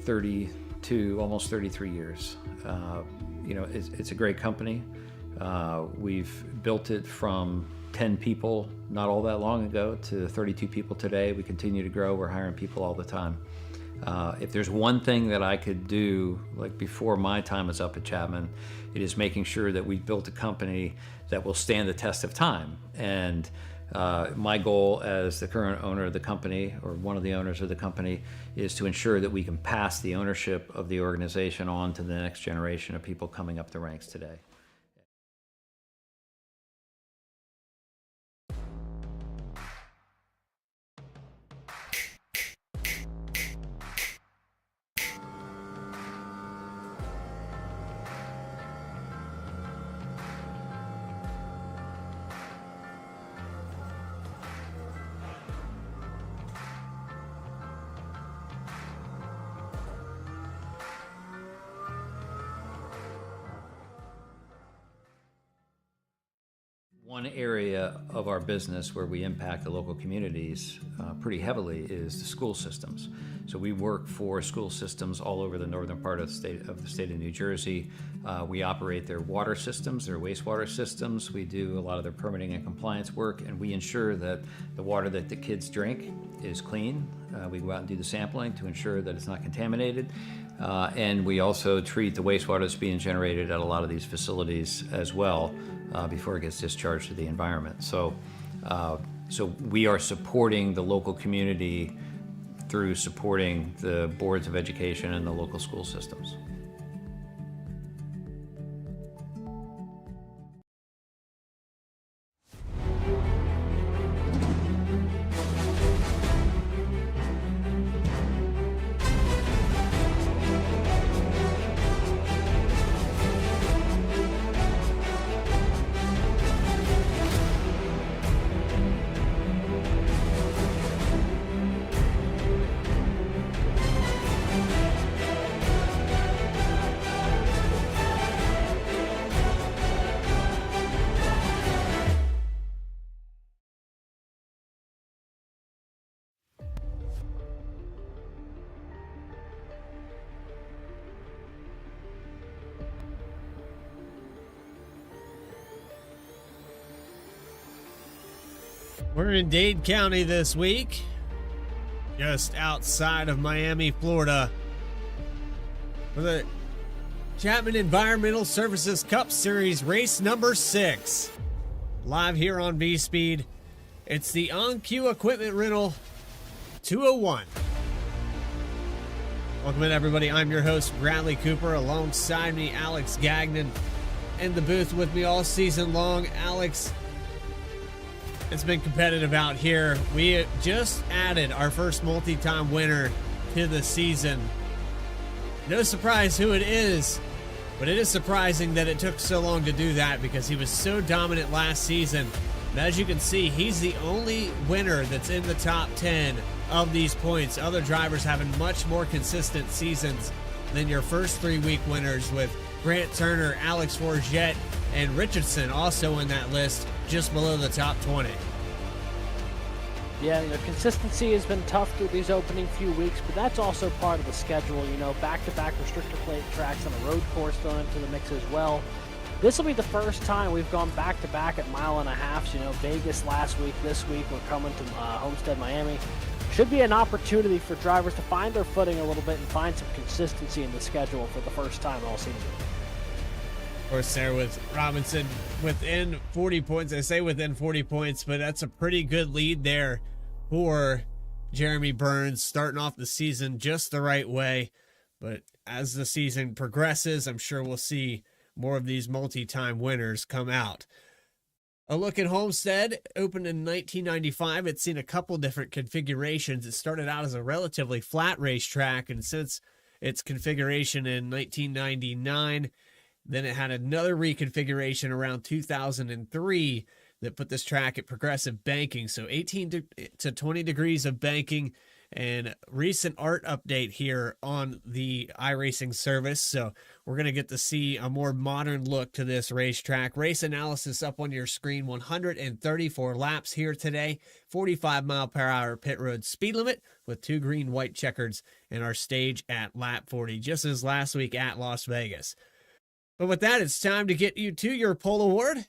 32, almost 33 years. It's a great company. We've built it from 10 people not all that long ago to 32 people today. We continue to grow. We're hiring people all the time. If there's one thing that I could do, like before my time is up at Chapman, it is making sure that we've built a company that will stand the test of time. And my goal as the current owner of the company, or one of the owners of the company, is to ensure that we can pass the ownership of the organization on to the next generation of people coming up the ranks today. One area of our business where we impact the local communities pretty heavily is the school systems. So we work for school systems all over the northern part of the state of New Jersey. We operate their water systems, their wastewater systems. We do a lot of their permitting and compliance work, and we ensure that the water that the kids drink is clean. We go out and do the sampling to ensure that it's not contaminated. And we also treat the wastewater that's being generated at a lot of these facilities as well before it gets discharged to the environment. So we are supporting the local community through supporting the boards of education and the local school systems. We're in Dade County this week, just outside of Miami, Florida, for the Chapman Environmental Services Cup Series race number 6. Live here on V-Speed. It's the On-Cue Equipment Rental 201. Welcome in, everybody. I'm your host, Bradley Cooper. Alongside me, Alex Gagnon. In the booth with me all season long. Alex, it's been competitive out here. We just added our first multi-time winner to the season. No surprise who it is, but it is surprising that it took so long to do that because he was so dominant last season. And as you can see, he's the only winner that's in the top 10 of these points. Other drivers having much more consistent seasons than your first 3-week winners, with Grant Turner, Alex Forget, and Richardson also in that list, just below the top 20. Yeah, consistency has been tough through these opening few weeks, but that's also part of the schedule. Back-to-back restrictor plate tracks on a road course thrown into the mix as well. This will be the first time we've gone back-to-back at mile and a half. Vegas last week, this week we're coming to Homestead, Miami. Should be an opportunity for drivers to find their footing a little bit and find some consistency in the schedule for the first time all season. Of course, there with Robinson within 40 points. I say within 40 points, but that's a pretty good lead there for Jeremy Burns, starting off the season just the right way. But as the season progresses, I'm sure we'll see more of these multi-time winners come out. A look at Homestead, opened in 1995. It's seen a couple different configurations. It started out as a relatively flat racetrack, and since its configuration in 1999, then it had another reconfiguration around 2003 that put this track at progressive banking. So 18 to 20 degrees of banking, and recent art update here on the iRacing service. So we're going to get to see a more modern look to this racetrack. Race analysis up on your screen. 134 laps here today. 45-mile-per-hour pit road speed limit with 2 green, white checkers in our stage at lap 40, just as last week at Las Vegas. But with that, it's time to get you to your pole award.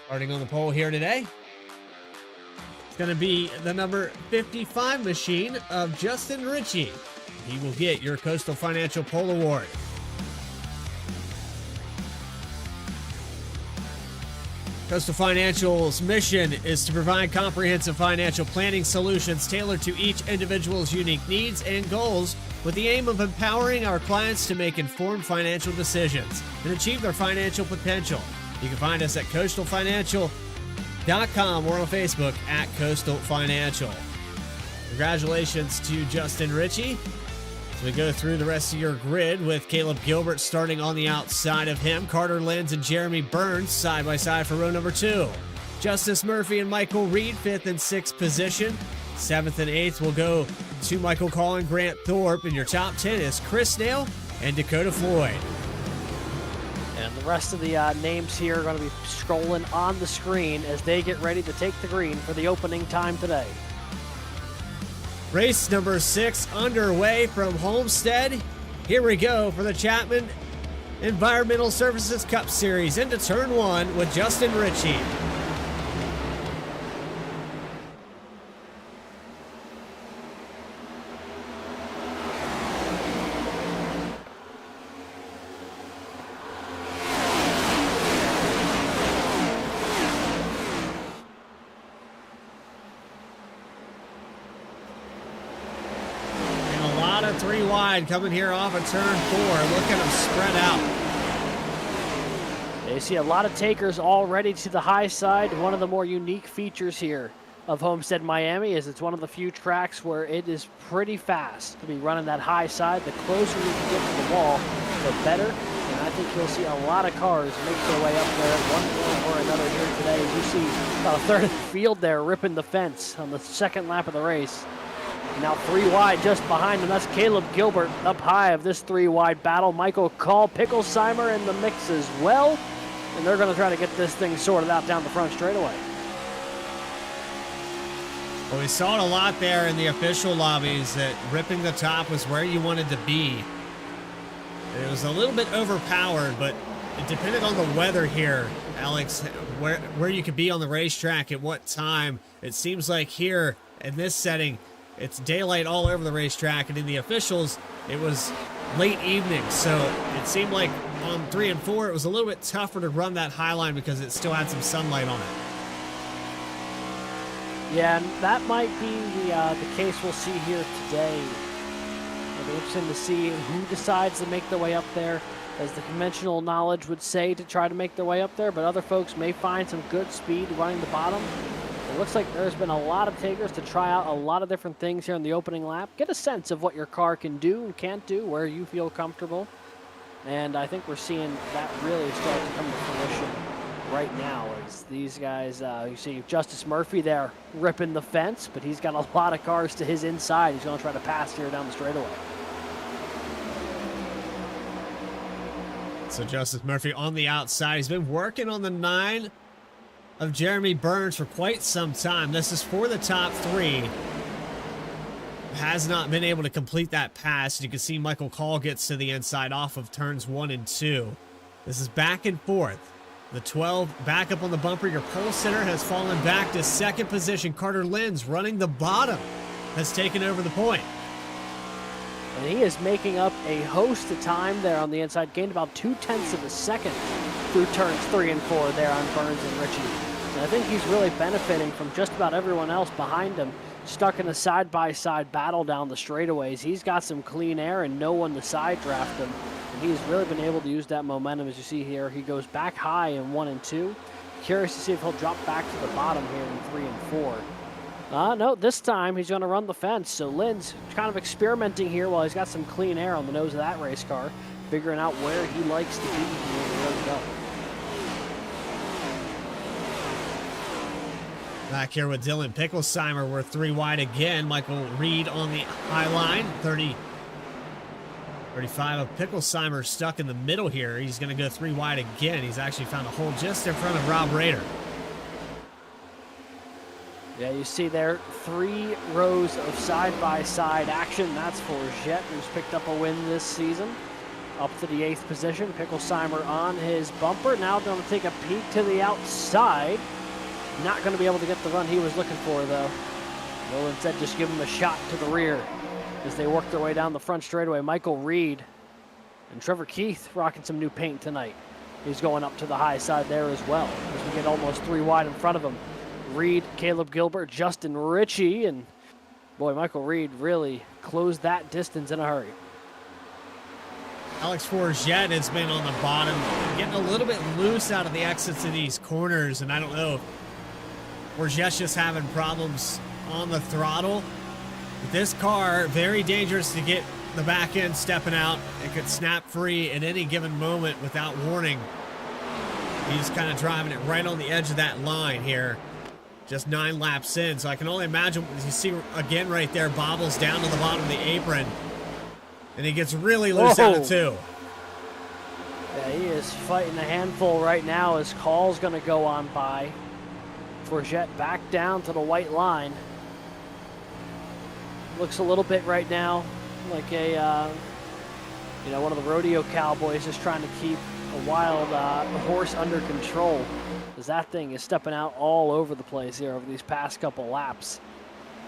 Starting on the pole here today, it's going to be the number 55 machine of Justin Ritchie. He will get your Coastal Financial Pole Award. Coastal Financial's mission is to provide comprehensive financial planning solutions tailored to each individual's unique needs and goals, with the aim of empowering our clients to make informed financial decisions and achieve their financial potential. You can find us at coastalfinancial.com or on Facebook at Coastal Financial. Congratulations to Justin Ritchie. As we go through the rest of your grid with Caleb Gilbert starting on the outside of him, Carter Lenz and Jeremy Burns side by side for row number 2. Justice Murphy and Michael Reed 5th and 6th position. 7th and 8th will go to Michael Call and Grant Thorpe. And your top 10 is Chris Nail and Dakota Floyd. And the rest of the names here are going to be scrolling on the screen as they get ready to take the green for the opening time today. Race number 6 underway from Homestead. Here we go for the Chapman Environmental Services Cup Series into turn 1 with Justin Ritchie. Three wide coming here off of turn 4. Look at them spread out. You see a lot of takers already to the high side. One of the more unique features here of Homestead Miami is it's one of the few tracks where it is pretty fast to be running that high side. The closer you can get to the wall, the better. And I think you'll see a lot of cars make their way up there at one point or another here today. As you see about a third of the field there ripping the fence on the second lap of the race. Now 3 wide just behind him. That's Caleb Gilbert up high of this 3 wide battle. Michael Call, Picklesheimer in the mix as well. And they're going to try to get this thing sorted out down the front straightaway. Well, we saw it a lot there in the official lobbies that ripping the top was where you wanted to be. It was a little bit overpowered, but it depended on the weather here, Alex, where you could be on the racetrack at what time. It seems like here in this setting, it's daylight all over the racetrack, and in the officials, it was late evening. So it seemed like on 3 and 4, it was a little bit tougher to run that high line because it still had some sunlight on it. Yeah, and that might be the case we'll see here today. It'll be interesting to see who decides to make their way up there, as the conventional knowledge would say to try to make their way up there, but other folks may find some good speed running the bottom. It looks like there's been a lot of takers to try out a lot of different things here in the opening lap. Get a sense of what your car can do and can't do, where you feel comfortable. And I think we're seeing that really start to come to fruition right now as these guys, you see Justice Murphy there ripping the fence, but he's got a lot of cars to his inside. He's going to try to pass here down the straightaway. So Justice Murphy on the outside. He's been working on the 9 of Jeremy Burns for quite some time. This is for the top 3. Has not been able to complete that pass. You can see Michael Call gets to the inside off of turns 1 and 2. This is back and forth. The 12 back up on the bumper. Your pole sitter has fallen back to second position. Carter Lenz running the bottom has taken over the point. And he is making up a host of time there on the inside. Gained about 0.2 of a second through turns 3 and 4 there on Burns and Ritchie. And I think he's really benefiting from just about everyone else behind him, stuck in a side-by-side battle down the straightaways. He's got some clean air and no one to side draft him. And he's really been able to use that momentum. As you see here, he goes back high in 1 and 2. Curious to see if he'll drop back to the bottom here in 3 and 4. No, this time he's going to run the fence. So Lynn's kind of experimenting here while he's got some clean air on the nose of that race car, figuring out where he likes to be and where to go. Back here with Dylan Picklesheimer, we're 3 wide again. Michael Reed on the high line. 35 of Picklesheimer stuck in the middle here. He's going to go 3 wide again. He's actually found a hole just in front of Rob Rader. Yeah, you see there 3 rows of side-by-side action. That's for Jet, who's picked up a win this season. Up to the 8th position. Picklesheimer on his bumper. Now going to take a peek to the outside. Not going to be able to get the run he was looking for, though. Will instead just give him a shot to the rear as they work their way down the front straightaway. Michael Reed and Trevor Keith rocking some new paint tonight. He's going up to the high side there as well, as we get almost 3 wide in front of him. Reed, Caleb Gilbert, Justin Ritchie, and boy, Michael Reed really closed that distance in a hurry. Alex Forget has been on the bottom, getting a little bit loose out of the exits of these corners, and I don't know if Forget's just having problems on the throttle. But this car, very dangerous to get the back end stepping out. It could snap free at any given moment without warning. He's kind of driving it right on the edge of that line here. Just 9 laps in, so I can only imagine, as you see again right there, bobbles down to the bottom of the apron. And he gets really loose out of 2. Yeah, he is fighting a handful right now as Call's going to go on by. Forget back down to the white line. Looks a little bit right now like a, one of the rodeo cowboys just trying to keep a wild horse under control, as that thing is stepping out all over the place here over these past couple laps.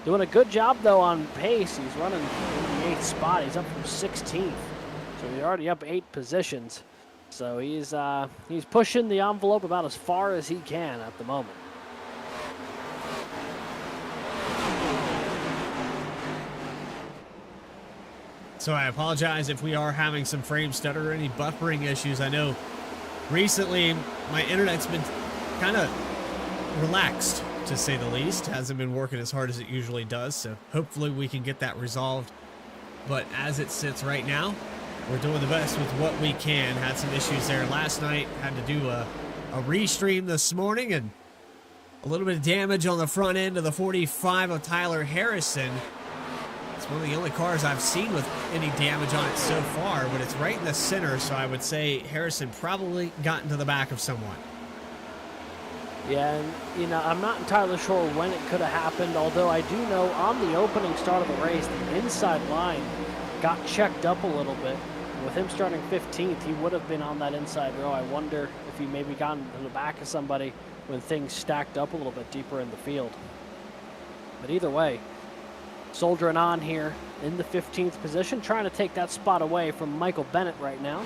Doing a good job, though, on pace. He's running in the 8th spot. He's up from 16th. So he's already up 8 positions. So he's pushing the envelope about as far as he can at the moment. So I apologize if we are having some frame stutter or any buffering issues. I know recently my internet's been kind of relaxed, to say the least. Hasn't been working as hard as it usually does, so hopefully we can get that resolved. But as it sits right now, we're doing the best with what we can. Had some issues there last night, had to do a restream this morning, and a little bit of damage on the front end of the 45 of Tyler Harrison. It's one of the only cars I've seen with any damage on it so far, but it's right in the center, so I would say Harrison probably got into the back of someone. Yeah, and I'm not entirely sure when it could have happened, although I do know on the opening start of the race, the inside line got checked up a little bit. With him starting 15th, he would have been on that inside row. I wonder if he maybe got into the back of somebody when things stacked up a little bit deeper in the field. But either way, soldiering on here in the 15th position, trying to take that spot away from Michael Bennett right now.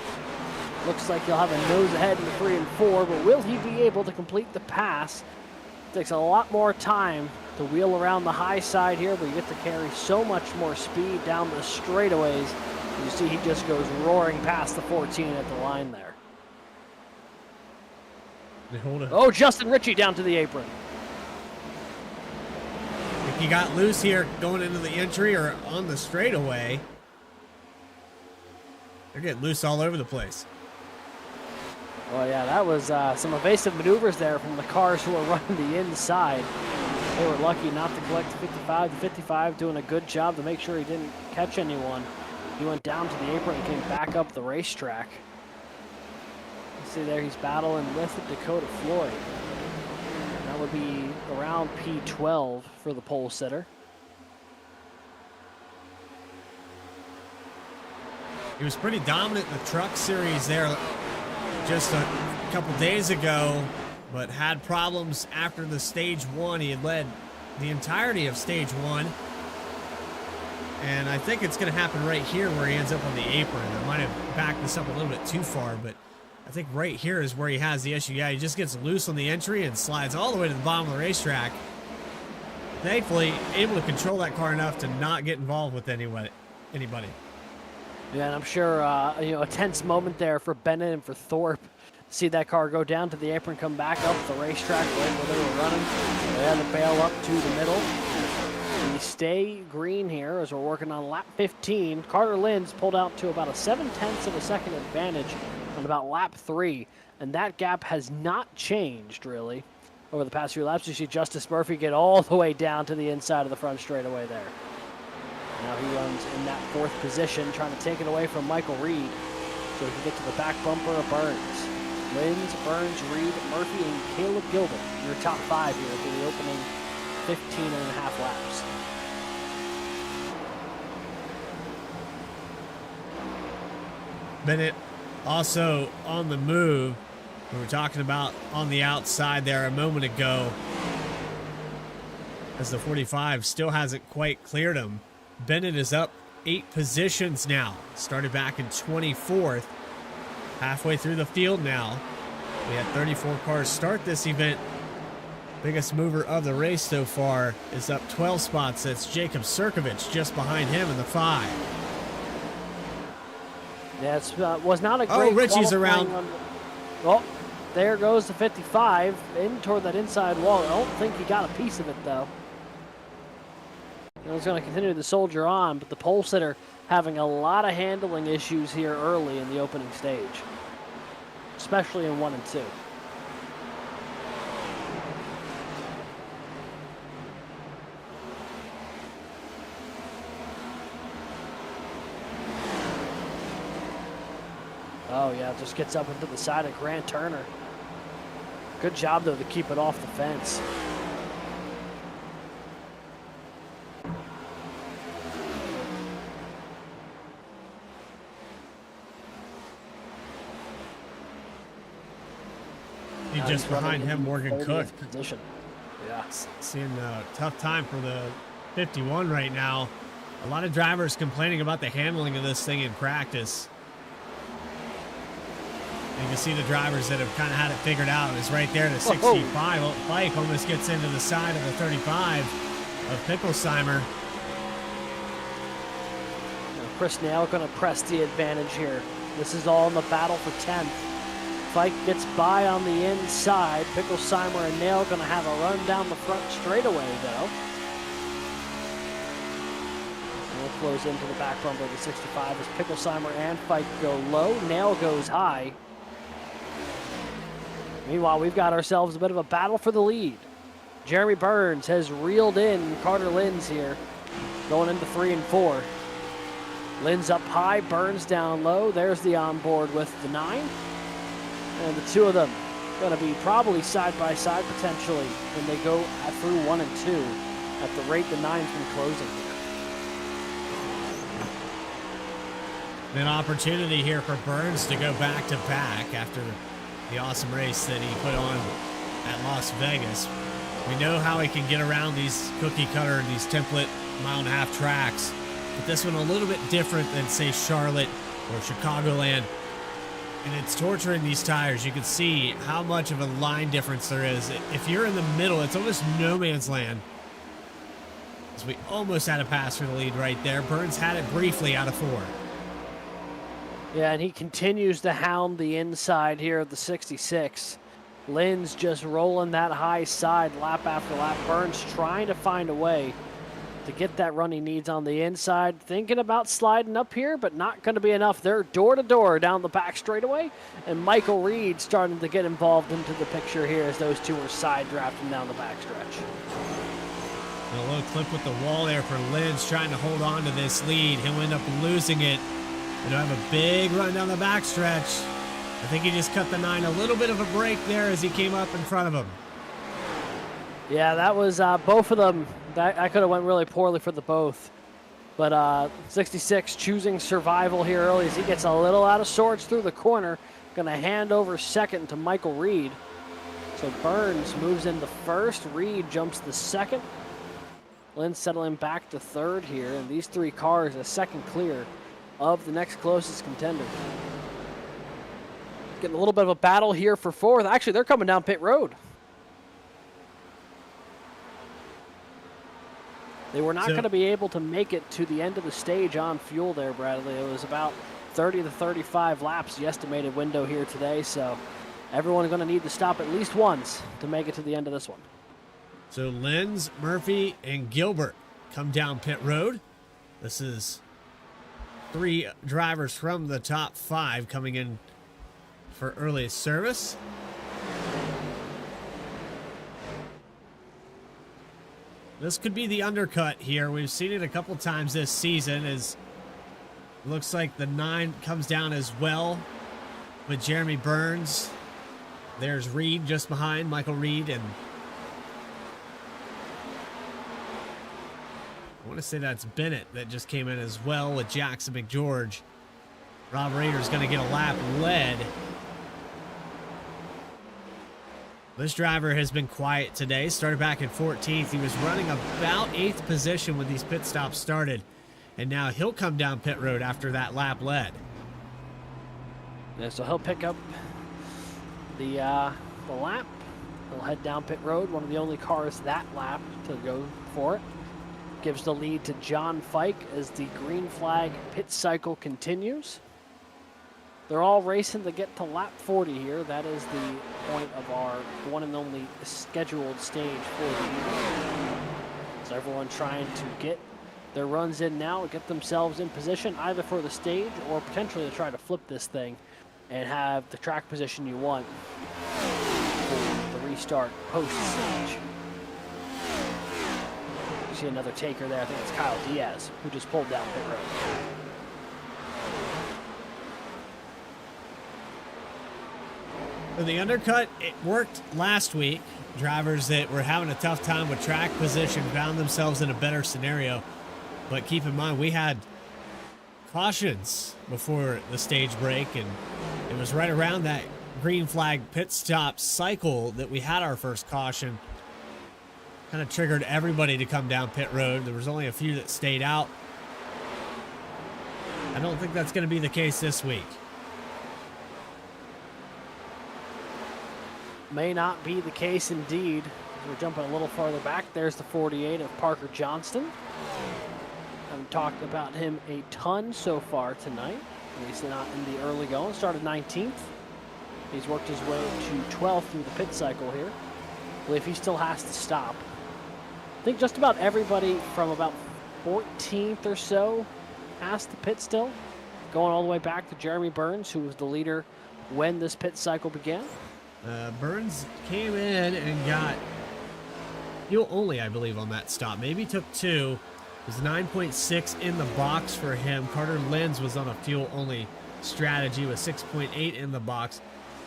Looks like he'll have a nose ahead in the 3 and 4, but will he be able to complete the pass? Takes a lot more time to wheel around the high side here, but you get to carry so much more speed down the straightaways. You see he just goes roaring past the 14 at the line there. Oh, Justin Ritchie down to the apron. If he got loose here going into the entry or on the straightaway, they're getting loose all over the place. Well, yeah, that was some evasive maneuvers there from the cars who were running the inside. They were lucky not to collect 55 to 55, doing a good job to make sure he didn't catch anyone. He went down to the apron and came back up the racetrack. You see there, he's battling with Dakota Floyd. And that would be around P12 for the pole sitter. He was pretty dominant in the truck series there just a couple days ago, but had problems after the stage 1. He had led the entirety of stage 1. And I think it's going to happen right here where he ends up on the apron. I might have backed this up a little bit too far, but I think right here is where he has the issue. Yeah, he just gets loose on the entry and slides all the way to the bottom of the racetrack. Thankfully, able to control that car enough to not get involved with anybody. Yeah, and I'm sure, a tense moment there for Bennett and for Thorpe. See that car go down to the apron, come back up the racetrack right where they were running. They had to bail up to the middle. We stay green here as we're working on lap 15. Carter Lynn's pulled out to about a 7/10 of a second advantage on about lap 3. And that gap has not changed, really. over the past few laps. You see Justice Murphy get all the way down to the inside of the front straightaway there. Now he runs in that 4th position, trying to take it away from Michael Reed so he can get to the back bumper of Burns. Linz, Burns, Reed, Murphy, and Caleb Gilbert, your top 5 here for the opening 15 and a half laps. Bennett also on the move. We were talking about on the outside there a moment ago, as the 45 still hasn't quite cleared him. Bennett is up 8 positions now. Started back in 24th. Halfway through the field now. We had 34 cars start this event. Biggest mover of the race so far is up 12 spots. That's Jacob Sirkovich just behind him in the 5. Yeah, it was not a great. Oh, Richie's around. Oh, there goes the 55 in toward that inside wall. I don't think he got a piece of it though. He's going to continue to soldier on, but the pole sitter having a lot of handling issues here early in the opening stage, especially in 1 and 2. Oh yeah, just gets up into the side of Grant Turner. Good job though to keep it off the fence. Just behind him, Morgan Cook. Position. Yeah. Seeing a tough time for the 51 right now. A lot of drivers complaining about the handling of this thing in practice. You can see the drivers that have kind of had it figured out. It's right there, the 65. Well, Bike almost gets into the side of the 35 of Picklesheimer. Chris Nail going to press the advantage here. This is all in the battle for 10th. Fike gets by on the inside. Picklesheimer and Nail going to have a run down the front straightaway, though. And it flows into the back bumper of the 65 as Picklesheimer and Fike go low. Nail goes high. Meanwhile, we've got ourselves a bit of a battle for the lead. Jeremy Burns has reeled in Carter Linz here, going into 3 and 4. Linz up high, Burns down low. There's the onboard with the 9. And the 2 of them going to be probably side by side potentially when they go through 1 and 2 at the rate the 9's been closing here. An opportunity here for Burns to go back to back after the awesome race that he put on at Las Vegas. We know how he can get around these cookie cutter, these template 1.5-mile tracks, but this one a little bit different than say Charlotte or Chicagoland. And it's torturing these tires. You can see how much of a line difference there is. If you're in the middle, it's almost no man's land. So we almost had a pass for the lead right there. Burns had it briefly out of 4. Yeah, and he continues to hound the inside here of the 66. Linz just rolling that high side lap after lap. Burns trying to find a way to get that run he needs on the inside. Thinking about sliding up here, but not going to be enough. They're door to door down the back straightaway, and Michael Reed starting to get involved into the picture here as those 2 are side drafting down the backstretch. A little clip with the wall there for Linz trying to hold on to this lead. He'll end up losing it. And he'll have a big run down the backstretch. I think he just cut the 9 a little bit of a break there as he came up in front of him. Yeah, that was both of them. That could have went really poorly for the both. But 66 choosing survival here early as he gets a little out of sorts through the corner. Going to hand over second to Michael Reed. So Burns moves into first. Reed jumps to second. Linz settling back to third here. And these 3 cars a second clear of the next closest contender. Getting a little bit of a battle here for 4th. Actually, they're coming down pit road. They were not going to be able to make it to the end of the stage on fuel there, Bradley. It was about 30 to 35 laps, the estimated window here today. So everyone's going to need to stop at least once to make it to the end of this one. So Linz, Murphy, and Gilbert come down pit road. This is 3 drivers from the top 5 coming in for earliest service. This could be the undercut here. We've seen it a couple times this season. As looks like the 9 comes down as well with Jeremy Burns. There's Reed just behind, Michael Reed, and I want to say that's Bennett that just came in as well with Jackson McGeorge. Rob Rader's going to get a lap led. This driver has been quiet today. Started back in 14th. He was running about 8th position when these pit stops started. And now he'll come down pit road after that lap led. Yeah, so he'll pick up the lap. He'll head down pit road. One of the only cars that lap to go for it. Gives the lead to John Fike as the green flag pit cycle continues. They're all racing to get to lap 40 here. That is the point of our one and only scheduled stage for the evening. So everyone trying to get their runs in now, get themselves in position either for the stage or potentially to try to flip this thing and have the track position you want for the restart post-stage. You see another taker there. I think it's Kyle Diaz who just pulled down pit road. For the undercut, it worked last week. Drivers that were having a tough time with track position found themselves in a better scenario. But keep in mind, we had cautions before the stage break, and it was right around that green flag pit stop cycle that we had our first caution. Kind of triggered everybody to come down pit road. There was only a few that stayed out. I don't think that's going to be the case this week. May not be the case indeed. We're jumping a little farther back. There's the 48 of Parker Johnston. Haven't talked about him a ton so far tonight. At least not in the early going. Started 19th. He's worked his way to 12th through the pit cycle here. I believe he still has to stop. I think just about everybody from about 14th or so has to pit still. Going all the way back to Jeremy Burns, who was the leader when this pit cycle began. Burns came in and got fuel only, I believe, on that stop. Maybe took 2. It was 9.6 in the box for him. Carter Lenz was on a fuel only strategy with 6.8 in the box.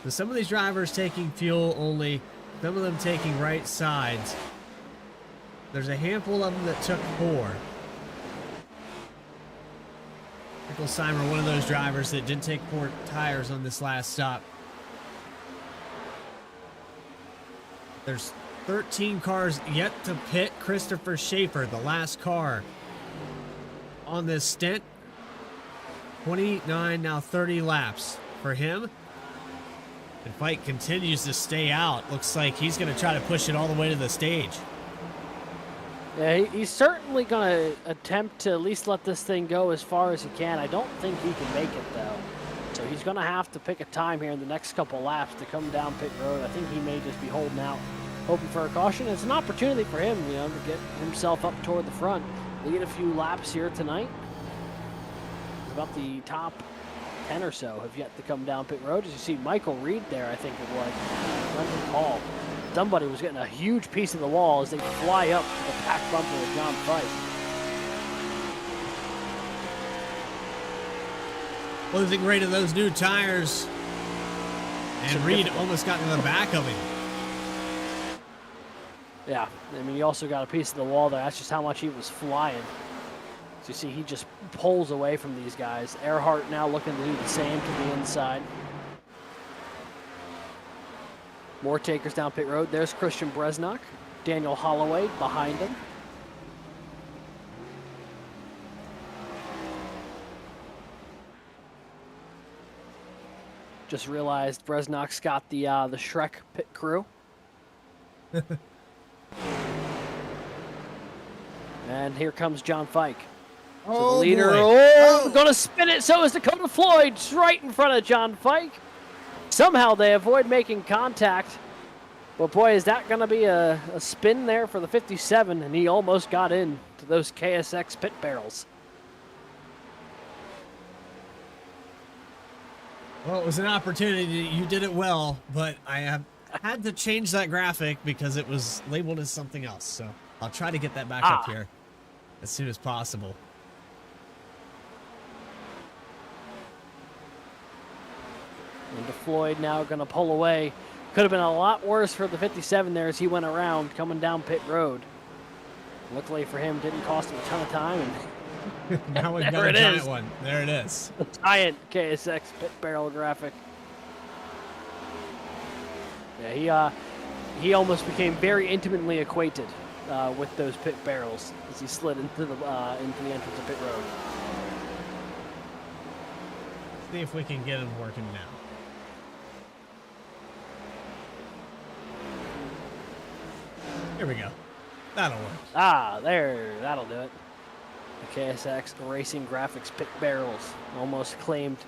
So some of these drivers taking fuel only, some of them taking right sides. There's a handful of them that took 4. Michael Seimer, one of those drivers that did take 4 tires on this last stop. There's 13 cars yet to pit. Christopher Schaefer, the last car on this stint. 29, now 30 laps for him. And Fike continues to stay out. Looks like he's going to try to push it all the way to the stage. Yeah, he's certainly going to attempt to at least let this thing go as far as he can. I don't think he can make it, though. So he's going to have to pick a time here in the next couple laps to come down pit road. I think he may just be holding out, hoping for a caution. It's an opportunity for him, to get himself up toward the front. Lead a few laps here tonight. About the top 10 or so have yet to come down pit road. As you see, Michael Reed there, I think it was. Brendan Hall. Somebody was getting a huge piece of the wall as they fly up to the back bumper of John Fike. Losing rate of those new tires. And Reed almost got into the back of him. Yeah, I mean, he also got a piece of the wall there. That's just how much he was flying. So you see, he just pulls away from these guys. Erhardt now looking to do the same to the inside. More takers down pit road. There's Christian Bresnock. Daniel Holloway behind him. Just realized Bresnock's got the Shrek pit crew. And here comes John Fike. So the leader, going to spin it. So is Dakota Floyd, right in front of John Fike. Somehow they avoid making contact. But boy, is that going to be a spin there for the 57, and he almost got in to those KSX pit barrels. Well, it was an opportunity. You did it well, but I have had to change that graphic because it was labeled as something else. So I'll try to get that back up here as soon as possible. And Floyd now going to pull away. Could have been a lot worse for the 57 there as he went around coming down pit road. Luckily for him, didn't cost him a ton of time. And Now we've got a giant one. There it is. The giant KSX pit barrel graphic. Yeah, he almost became very intimately acquainted with those pit barrels as he slid into the entrance of pit road. See if we can get him working now. Here we go. That'll work. There, that'll do it. The KSX Racing Graphics pit barrels almost claimed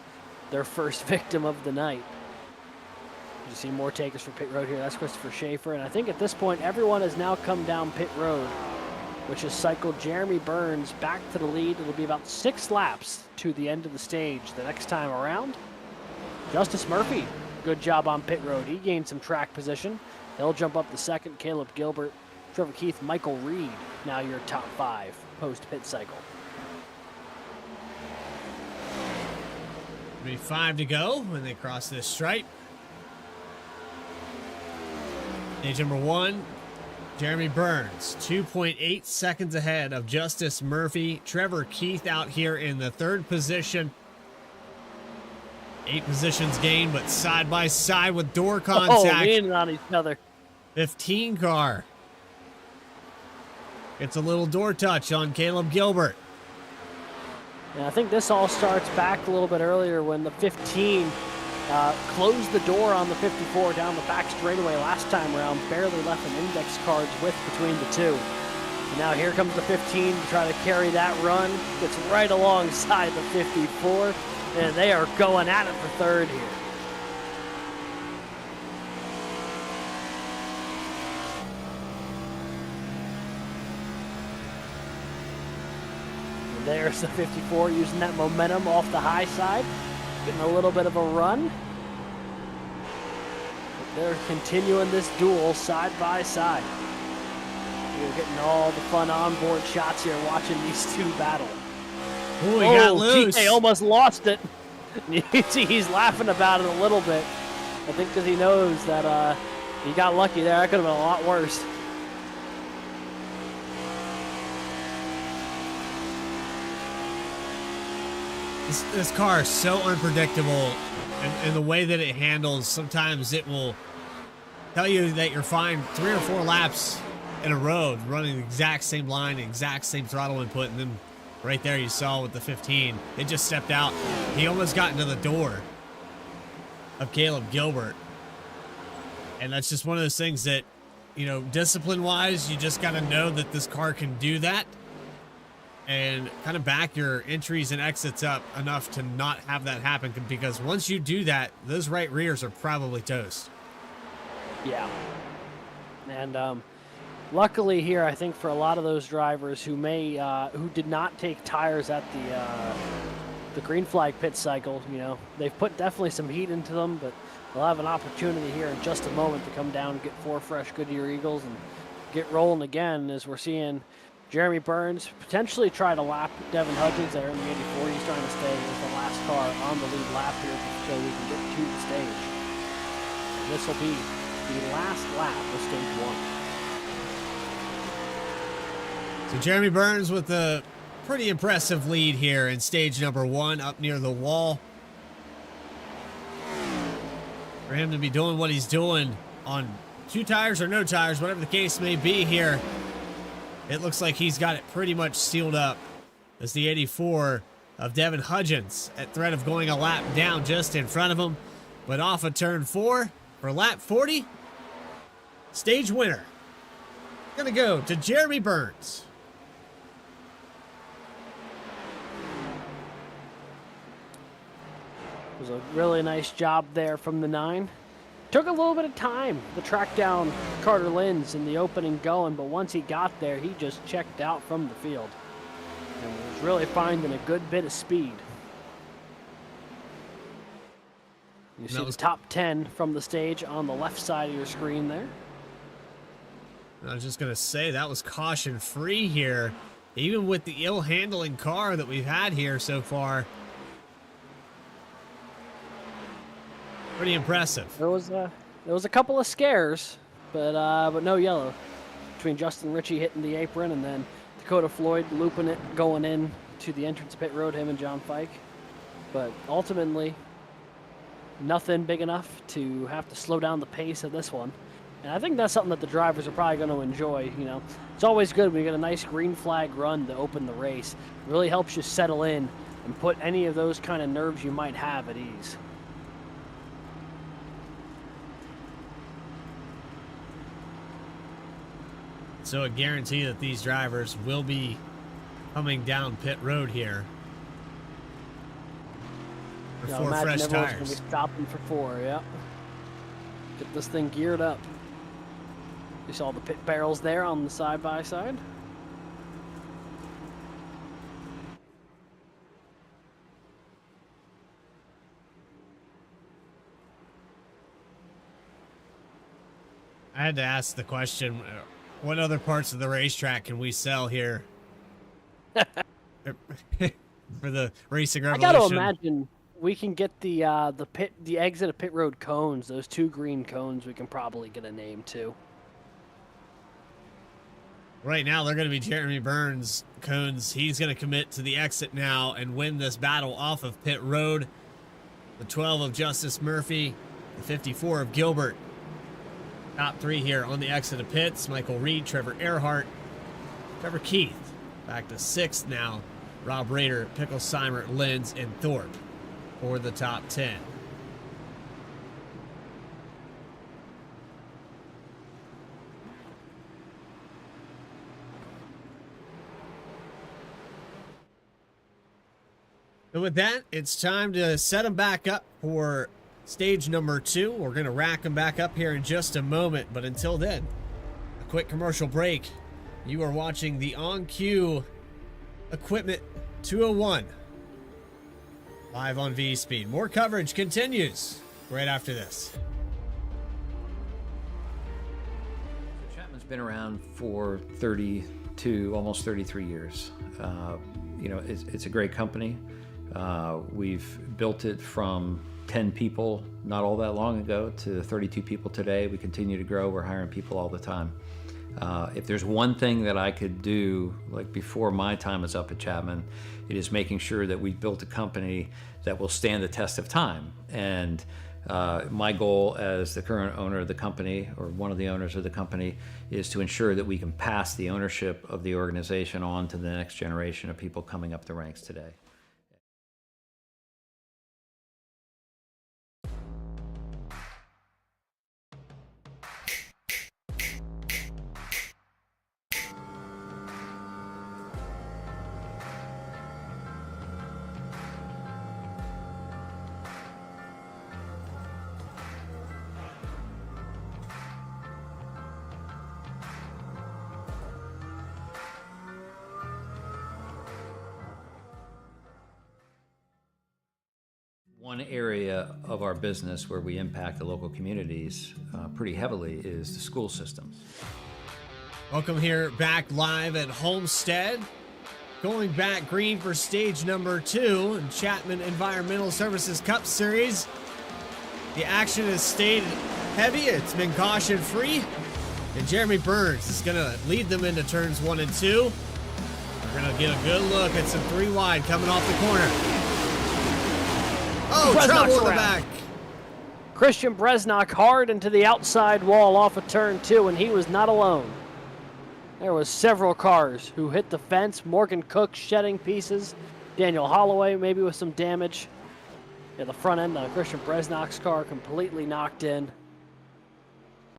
their first victim of the night. You see more takers for pit road here. That's Christopher Schaefer. And I think at this point, everyone has now come down pit road, which has cycled Jeremy Burns back to the lead. It'll be about 6 laps to the end of the stage the next time around. Justice Murphy, good job on pit road. He gained some track position. He'll jump up to second. Caleb Gilbert, Trevor Keith, Michael Reed, now your top 5 post-pit cycle. Maybe 5 to go when they cross this stripe. Stage number 1, Jeremy Burns, 2.8 seconds ahead of Justice Murphy. Trevor Keith out here in the 3rd position. 8 positions gained, but side by side with door contact. Leaning on each other. 15 car. It's a little door touch on Caleb Gilbert. And I think this all starts back a little bit earlier when the 15 closed the door on the 54 down the back straightaway last time around, barely left an index card's width between the two. And now here comes the 15 to try to carry that run. Gets right alongside the 54, and they are going at it for 3rd here. And there's the 54 using that momentum off the high side. Getting a little bit of a run. But they're continuing this duel side by side. You're getting all the fun onboard shots here watching these two battle. Ooh, he got loose. GK almost lost it. You can see he's laughing about it a little bit. I think because he knows that he got lucky there. That could have been a lot worse. This car is so unpredictable, and the way that it handles, sometimes it will tell you that you're fine 3 or 4 laps in a row, running the exact same line, exact same throttle input, and then right there you saw with the 15, it just stepped out. He almost got into the door of Caleb Gilbert. And that's just one of those things that, you know, discipline-wise, you just got to know that this car can do that. And kind of back your entries and exits up enough to not have that happen, because once you do that, those right rears are probably toast. Yeah. And luckily here, I think for a lot of those drivers who may who did not take tires at the green flag pit cycle, you know, they've put definitely some heat into them, but they'll have an opportunity here in just a moment to come down and get 4 fresh Goodyear Eagles and get rolling again, as we're seeing Jeremy Burns potentially try to lap Devin Hudgens there in the 84. He's trying to stay as the last car on the lead lap here so we can get to the stage. And this will be the last lap of stage 1. So Jeremy Burns with a pretty impressive lead here in stage number 1 up near the wall. For him to be doing what he's doing on 2 tires or no tires, whatever the case may be here, it looks like he's got it pretty much sealed up as the 84 of Devin Hudgens at threat of going a lap down just in front of him. But off of turn 4 for lap 40, stage winner gonna go to Jeremy Burns. It was a really nice job there from the 9. Took a little bit of time to track down Carter Linz in the opening going, but once he got there, he just checked out from the field and was really finding a good bit of speed. You see the top 10 from the stage on the left side of your screen there. I was just going to say that was caution free here, even with the ill handling car that we've had here so far. Pretty impressive. There was a couple of scares, but no yellow between Justin Ritchie hitting the apron and then Dakota Floyd looping it, going in to the entrance pit road, him and John Fike. But ultimately, nothing big enough to have to slow down the pace of this one. And I think that's something that the drivers are probably going to enjoy. You know, it's always good when you get a nice green flag run to open the race. It really helps you settle in and put any of those kind of nerves you might have at ease. So a guarantee that these drivers will be coming down pit road here for Yeah, four imagine fresh everyone's tires. gonna be stopping for 4, yeah. Get this thing geared up. You saw the pit barrels there on the side-by-side. I had to ask the question, what other parts of the racetrack can we sell here for the racing I revolution? got to imagine we can get the exit of pit road cones, those 2 green cones. We can probably get a name to. Right now, they're going to be Jeremy Burns cones. He's going to commit to the exit now and win this battle off of pit road. The 12 of Justice Murphy, the 54 of Gilbert. Top 3 here on the exit of pits. Michael Reed, Trevor Erhardt, Trevor Keith. Back to 6th now. Rob Rader, Pickle Seimer, Lenz, and Thorpe for the top 10. And with that, it's time to set them back up for stage number 2. We're going to rack them back up here in just a moment. But until then, a quick commercial break. You are watching the On-Cue Equipment 201 live on V-Speed. More coverage continues right after this. Chapman's been around for 32, almost 33 years. You know, it's a great company. We've built it from 10 people not all that long ago to 32 people today. We continue to grow. We're hiring people all the time. If there's one thing that I could do, like before my time is up at Chapman, it is making sure that we've built a company that will stand the test of time. And my goal as the current owner of the company, or one of the owners of the company, is to ensure that we can pass the ownership of the organization on to the next generation of people coming up the ranks today. One area of our business where we impact the local communities pretty heavily is the school systems. Welcome here back live at Homestead. Going back green for stage number 2 in Chapman Environmental Services Cup Series. The action has stayed heavy. It's been caution free. And Jeremy Burns is going to lead them into turns 1 and 2. We're going to get a good look at some 3 wide coming off the corner. Oh, trouble in the back. Christian Bresnock hard into the outside wall off of turn 2, and he was not alone. There was several cars who hit the fence. Morgan Cook shedding pieces. Daniel Holloway maybe with some damage. Yeah, the front end of Christian Bresnock's car completely knocked in.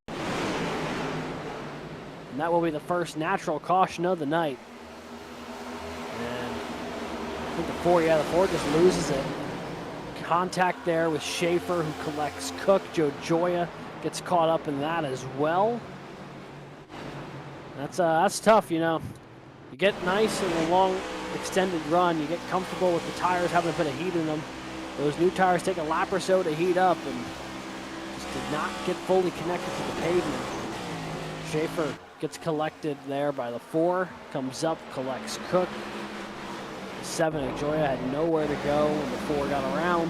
And that will be the first natural caution of the night. And I think the Ford just loses it. Contact there with Schaefer, who collects Cook. Joe Joya gets caught up in that as well. That's tough, you know. You get nice in a long, extended run. You get comfortable with the tires having a bit of heat in them. Those new tires take a lap or so to heat up and just did not get fully connected to the pavement. Schaefer gets collected there by the 4, comes up, collects Cook. The 7, Enjoya, had nowhere to go when the 4 got around.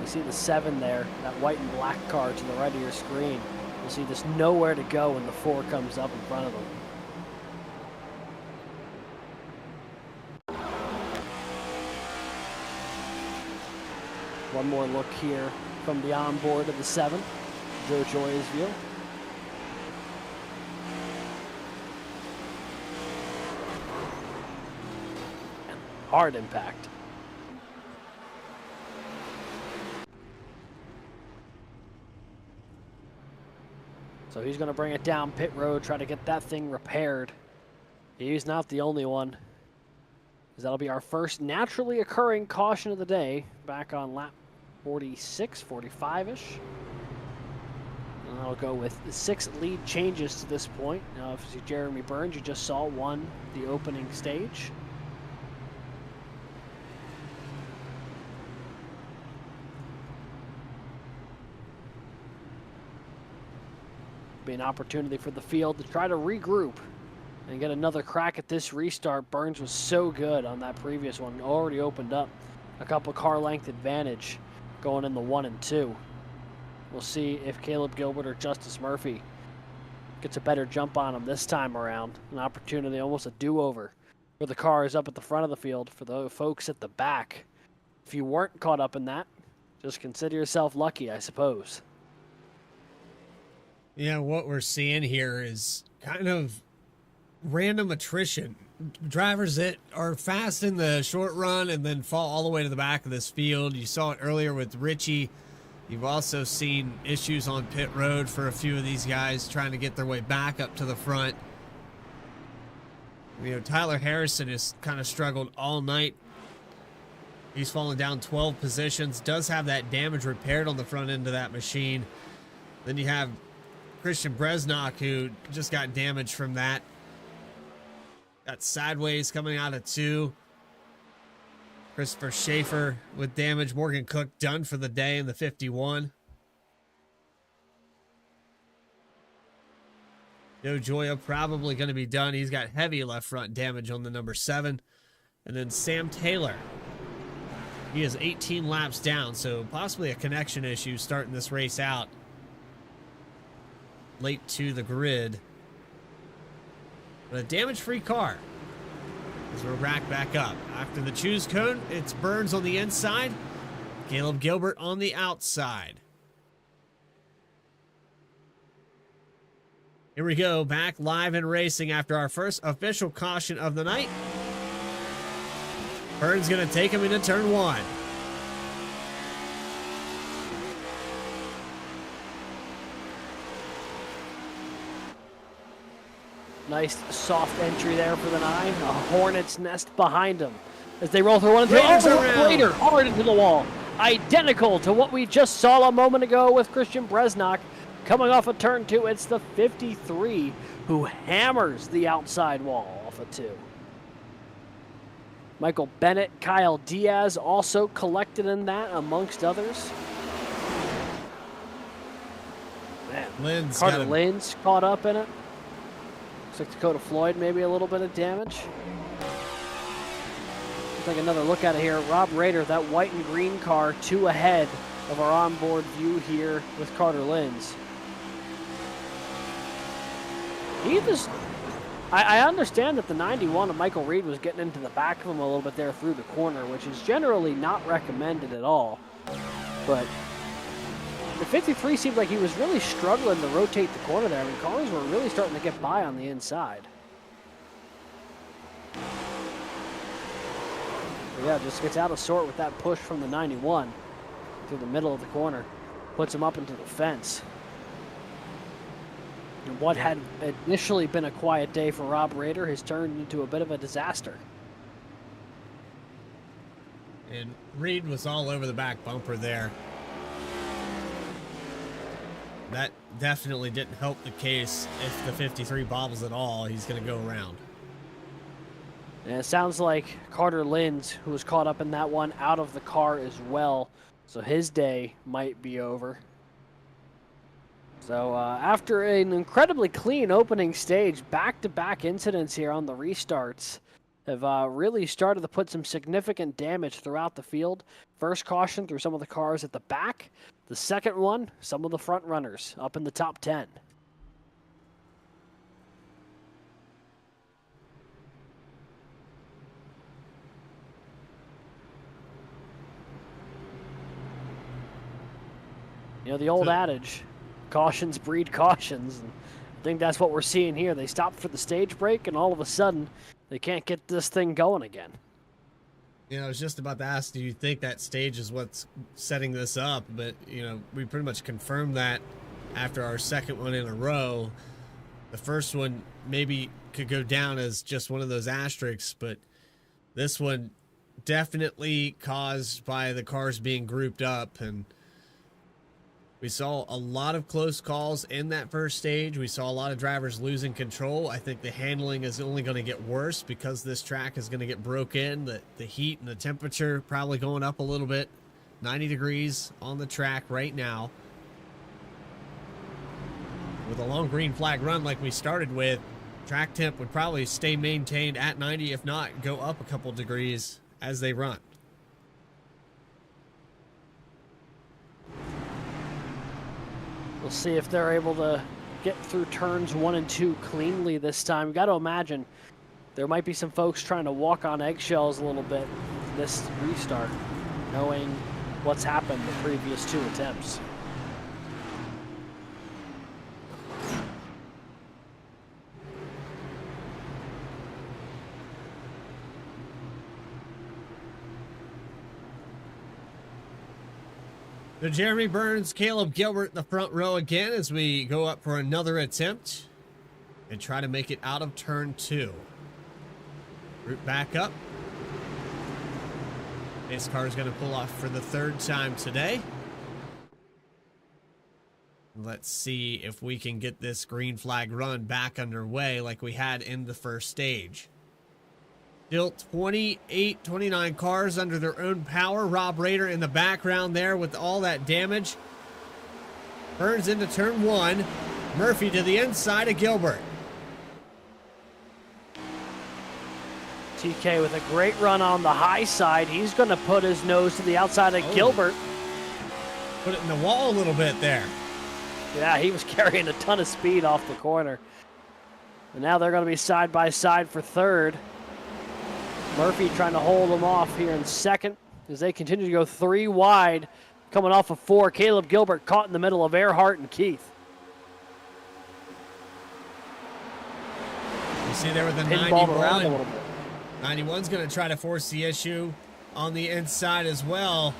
You see the 7 there, that white and black car to the right of your screen. You'll see there's nowhere to go when the 4 comes up in front of them. One more look here from the onboard of the 7, Joe Joya's view. And hard impact. So he's going to bring it down pit road, try to get that thing repaired. He's not the only one. That'll be our first naturally occurring caution of the day, back on lap 46, 45-ish. And I'll go with 6 lead changes to this point. Now, if you see Jeremy Burns, you just saw one, the opening stage. Be an opportunity for the field to try to regroup and get another crack at this restart. Burns was so good on that previous one. Already opened up a couple car length advantage going in the 1 and 2. We'll see if Caleb Gilbert or Justice Murphy gets a better jump on him this time around. An opportunity, almost a do-over for the cars up at the front of the field. For the folks at the back, if you weren't caught up in that, just consider yourself lucky, I suppose. Yeah, what we're seeing here is kind of random attrition. Drivers that are fast in the short run and then fall all the way to the back of this field. You saw it earlier with Richie. You've also seen issues on pit road for a few of these guys trying to get their way back up to the front. You know, Tyler Harrison has kind of struggled all night. He's fallen down 12 positions, does have that damage repaired on the front end of that machine. Then you have Christian Bresnock, who just got damaged from that. Got sideways coming out of 2. Christopher Schaefer with damage. Morgan Cook done for the day in the 51. Joe Joya probably going to be done. He's got heavy left front damage on the number 7. And then Sam Taylor. He is 18 laps down, so possibly a connection issue starting this race out late to the grid. But a damage-free car as we're racked back up. After the choose cone, it's Burns on the inside, Caleb Gilbert on the outside. Here we go, back live and racing after our first official caution of the night. Burns going to take him into turn 1. Nice soft entry there for the 9. A hornet's nest behind him as they roll through 1 and 2. Oh, Raider hard into the wall. Identical to what we just saw a moment ago with Christian Bresnock coming off of turn 2. It's the 53 who hammers the outside wall off of 2. Michael Bennett, Kyle Diaz also collected in that, amongst others. Man, Carter Lynn's caught up in it. Looks like Dakota Floyd, maybe a little bit of damage. Let's take another look at it here. Rob Rader, that white and green car, 2 ahead of our onboard view here with Carter Lynn's. I understand that the 91 of Michael Reed was getting into the back of him a little bit there through the corner, which is generally not recommended at all. But the 53 seemed like he was really struggling to rotate the corner there. I mean, cars were really starting to get by on the inside. But yeah, just gets out of sort with that push from the 91 through the middle of the corner. Puts him up into the fence. And what had initially been a quiet day for Rob Rader has turned into a bit of a disaster. And Reed was all over the back bumper there. That definitely didn't help the case. If the 53 bobbles at all, he's going to go around. And it sounds like Carter Lynn's, who was caught up in that one, out of the car as well. So his day might be over. So after an incredibly clean opening stage, back-to-back incidents here on the restarts have really started to put some significant damage throughout the field. First caution through some of the cars at the back. The second one, some of the front runners up in the top 10. You know, the old adage, cautions breed cautions. And I think that's what we're seeing here. They stopped for the stage break, and all of a sudden, they can't get this thing going again. You know, I was just about to ask, do you think that stage is what's setting this up? But, you know, we pretty much confirmed that after our second one in a row. The first one maybe could go down as just one of those asterisks, but this one definitely caused by the cars being grouped up. And we saw a lot of close calls in that first stage. We saw a lot of drivers losing control. I think the handling is only going to get worse because this track is going to get broke in. The heat and the temperature probably going up a little bit. 90 degrees on the track right now. With a long green flag run like we started with, track temp would probably stay maintained at 90, if not go up a couple degrees as they run. We'll see if they're able to get through turns 1 and 2 cleanly this time. You've got to imagine there might be some folks trying to walk on eggshells a little bit this restart, knowing what's happened the previous 2 attempts. So Jeremy Burns, Caleb Gilbert in the front row again as we go up for another attempt and try to make it out of turn 2. Root back up. This car is going to pull off for the 3rd time today. Let's see if we can get this green flag run back underway like we had in the first stage. Still 29 cars under their own power. Rob Rader in the background there with all that damage. Burns into turn 1. Murphy to the inside of Gilbert. TK with a great run on the high side. He's going to put his nose to the outside of Gilbert. Put it in the wall a little bit there. Yeah, he was carrying a ton of speed off the corner. And now they're going to be side by side for 3rd. Murphy trying to hold them off here in 2nd as they continue to go 3 wide, coming off of 4. Caleb Gilbert caught in the middle of Erhardt and Keith. You see there with the Pinballed around a 91. little bit. 91's going to try to force the issue on the inside as well.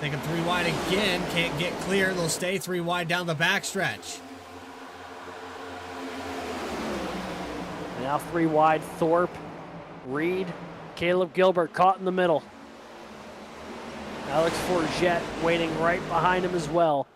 Taking 3 wide again, can't get clear. They'll stay 3 wide down the backstretch. Now 3 wide, Thorpe, Reed, Caleb Gilbert caught in the middle. Alex Forget waiting right behind him as well.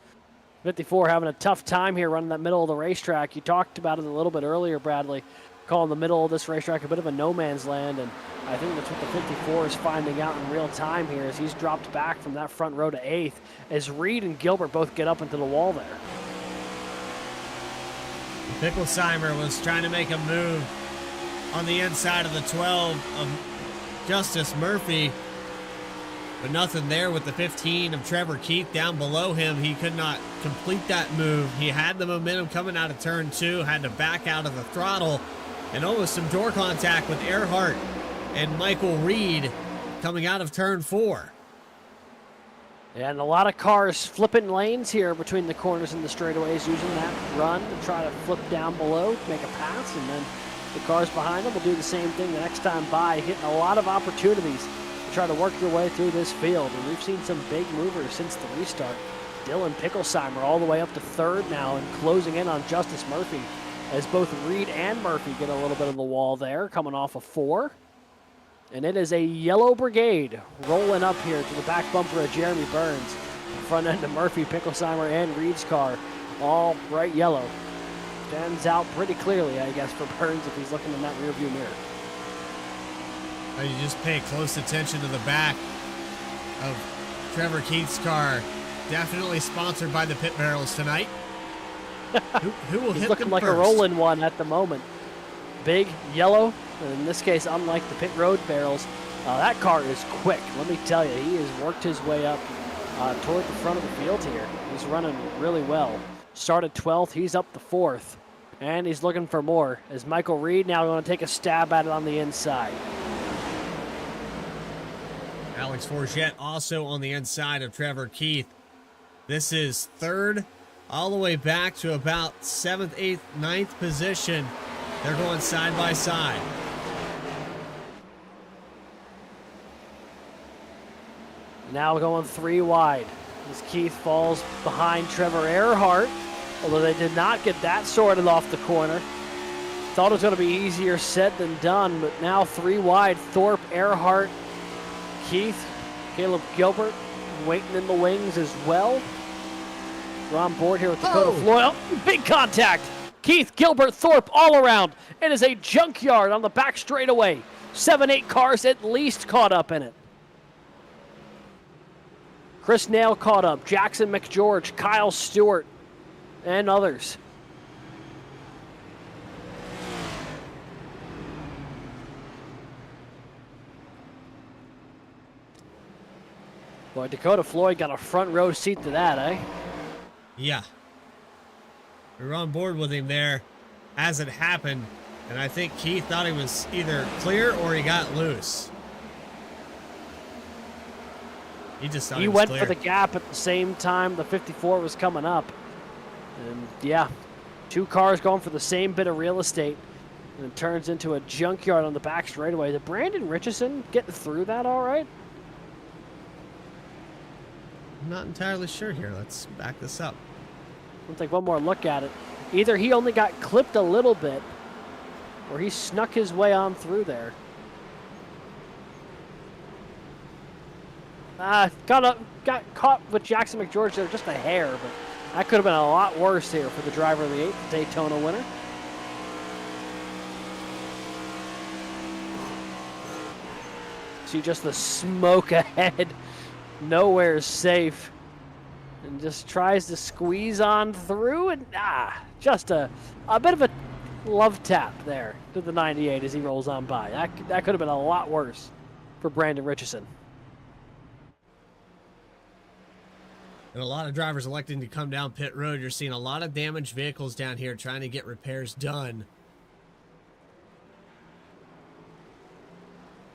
54 having a tough time here running that middle of the racetrack. You talked about it a little bit earlier, Bradley, calling the middle of this racetrack a bit of a no man's land, and I think that's what the 54 is finding out in real time here as he's dropped back from that front row to 8th as Reed and Gilbert both get up into the wall there. Picklesheimer was trying to make a move on the inside of the 12 of Justice Murphy, but nothing there with the 15 of Trevor Keith down below him. He could not complete that move. He had the momentum coming out of turn 2, had to back out of the throttle, and almost some door contact with Erhardt and Michael Reed coming out of turn 4. And a lot of cars flipping lanes here between the corners and the straightaways, using that run to try to flip down below, make a pass, and then the cars behind them will do the same thing the next time by, hitting a lot of opportunities to try to work your way through this field. And we've seen some big movers since the restart. Dylan Picklesheimer all the way up to 3rd now and closing in on Justice Murphy as both Reed and Murphy get a little bit of the wall there, coming off of 4. And it is a yellow brigade rolling up here to the back bumper of Jeremy Burns. Front end of Murphy, Picklesheimer, and Reed's car, all bright yellow. Stands out pretty clearly, I guess, for Burns if he's looking in that rearview mirror. You just pay close attention to the back of Trevor Keith's car. Definitely sponsored by the pit barrels tonight. Who will He's hit looking them like first? a rolling one at the moment. Big, yellow, and in this case, unlike the pit road barrels, that car is quick. Let me tell you, he has worked his way up toward the front of the field here. He's running really well. Started 12th, he's up to 4th. And he's looking for more, as Michael Reed now going to take a stab at it on the inside. Alex Forget also on the inside of Trevor Keith. This is 3rd, all the way back to about 7th, 8th, 9th position. They're going side by side. Now going 3 wide, as Keith falls behind Trevor Erhardt, although they did not get that sorted off the corner. Thought it was going to be easier said than done, but now 3 wide, Thorpe, Erhardt, Keith, Caleb Gilbert waiting in the wings as well. We're on board here with Dakota Floyd. Oh, big contact. Keith, Gilbert, Thorpe all around. It is a junkyard on the back straightaway. 7-8 cars at least caught up in it. Chris Nail caught up. Jackson McGeorge, Kyle Stewart, and others. Boy, Dakota Floyd got a front row seat to that, eh? Yeah. We were on board with him there as it happened, and I think Keith thought he was either clear or he got loose. He just thought he was went clear. for the gap at the same time the 54 was coming up. And yeah, 2 cars going for the same bit of real estate. And it turns into a junkyard on the back straightaway. Did Brandon Richardson get through that all right? I'm not entirely sure here. Let's back this up. We'll take one more look at it. Either he only got clipped a little bit, or he snuck his way on through there. Got caught with Jackson McGeorge there just a hair, but that could have been a lot worse here for the driver of the 8th Daytona winner. See just the smoke ahead. Nowhere's safe. And just tries to squeeze on through, and just a bit of a love tap there to the 98 as he rolls on by. That could have been a lot worse for Brandon Richardson. And a lot of drivers electing to come down pit road. You're seeing a lot of damaged vehicles down here trying to get repairs done.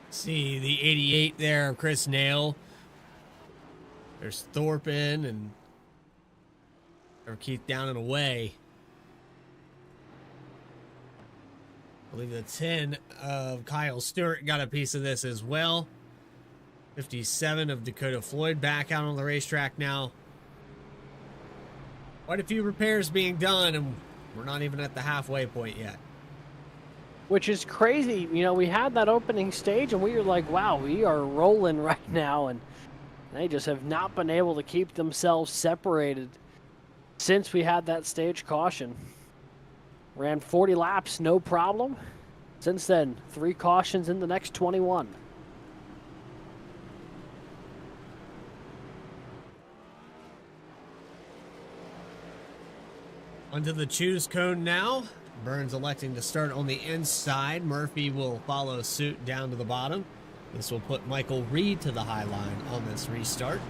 See the 88 there of Chris Nail. There's Thorpen and Keith down and away. I believe the 10 of Kyle Stewart got a piece of this as well. 57 of Dakota Floyd back out on the racetrack now. Quite a few repairs being done, and we're not even at the halfway point yet. Which is crazy. You know, we had that opening stage, and we were like, wow, we are rolling right now, and they just have not been able to keep themselves separated since we had that stage caution. Ran 40 laps, no problem. Since then, 3 cautions in the next 21. Onto the choose cone now. Burns electing to start on the inside. Murphy will follow suit down to the bottom. This will put Michael Reed to the high line on this restart.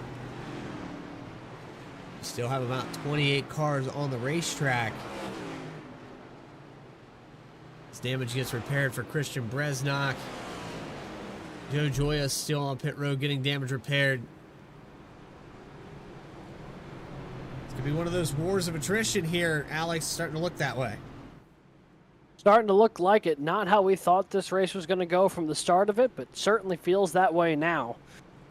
We still have about 28 cars on the racetrack. This damage gets repaired for Christian Bresnock. Joe Joya still on pit road getting damage repaired. It's going to be one of those wars of attrition here, Alex. Starting to look that way. Starting to look like it. Not how we thought this race was going to go from the start of it, but certainly feels that way now.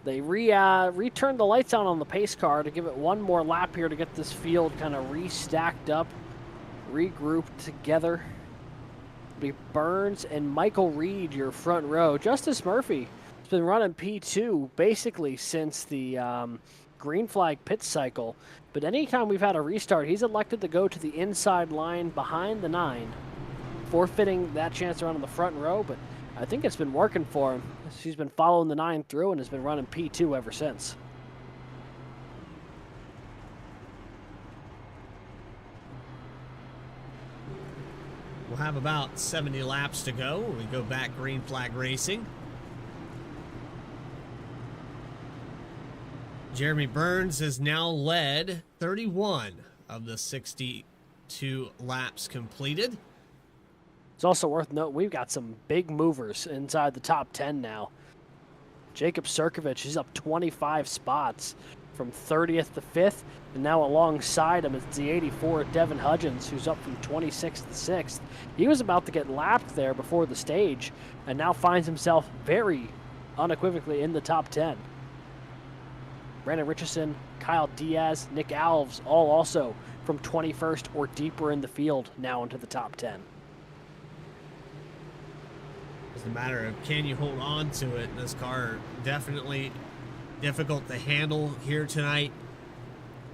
They returned the lights on the pace car to give it one more lap here to get this field kind of restacked up, regrouped together. It'll be Burns and Michael Reed, your front row. Justice Murphy has been running P2 basically since the green flag pit cycle. But anytime we've had a restart, he's elected to go to the inside line behind the 9, forfeiting that chance around in the front row. But I think it's been working for him. He's been following the 9 through and has been running P2 ever since. We'll have about 70 laps to go when we go back green flag racing. Jeremy Burns has now led 31 of the 62 laps completed. It's also worth noting we've got some big movers inside the top 10 now. Jacob Sirkovich is up 25 spots from 30th to 5th, and now alongside him is the 84 Devin Hudgens, who's up from 26th to 6th. He was about to get lapped there before the stage, and now finds himself very unequivocally in the top 10. Brandon Richardson, Kyle Diaz, Nick Alves, all also from 21st or deeper in the field now into the top 10. It's a matter of can you hold on to it. This car definitely difficult to handle here tonight.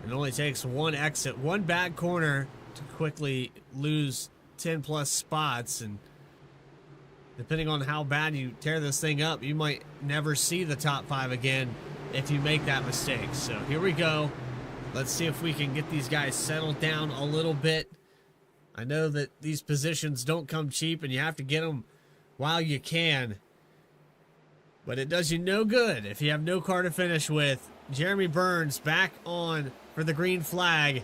It only takes one exit, one bad corner to quickly lose 10 plus spots, and depending on how bad you tear this thing up, you might never see the top 5 again if you make that mistake. So here we go. Let's see if we can get these guys settled down a little bit. I know that these positions don't come cheap and you have to get them while you can, but it does you no good if you have no car to finish with. Jeremy Burns back on for the green flag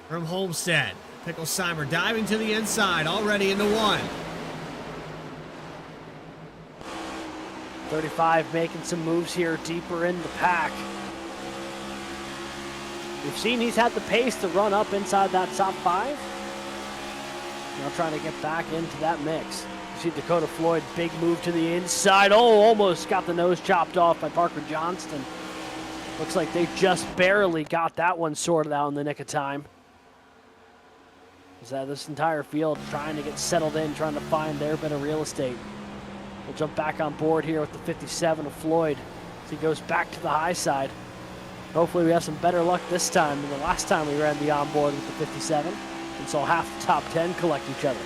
from Homestead. Picklesheimer diving to the inside, already into 1. 35 making some moves here deeper in the pack. We've seen he's had the pace to run up inside that top 5. Now trying to get back into that mix. You see Dakota Floyd, big move to the inside. Oh, almost got the nose chopped off by Parker Johnston. Looks like they just barely got that one sorted out in the nick of time. Is that this entire field trying to get settled in, trying to find their bit of real estate. We'll jump back on board here with the 57 of Floyd as he goes back to the high side. Hopefully we have some better luck this time than the last time we ran the onboard with the 57 and saw half the top 10 collect each other.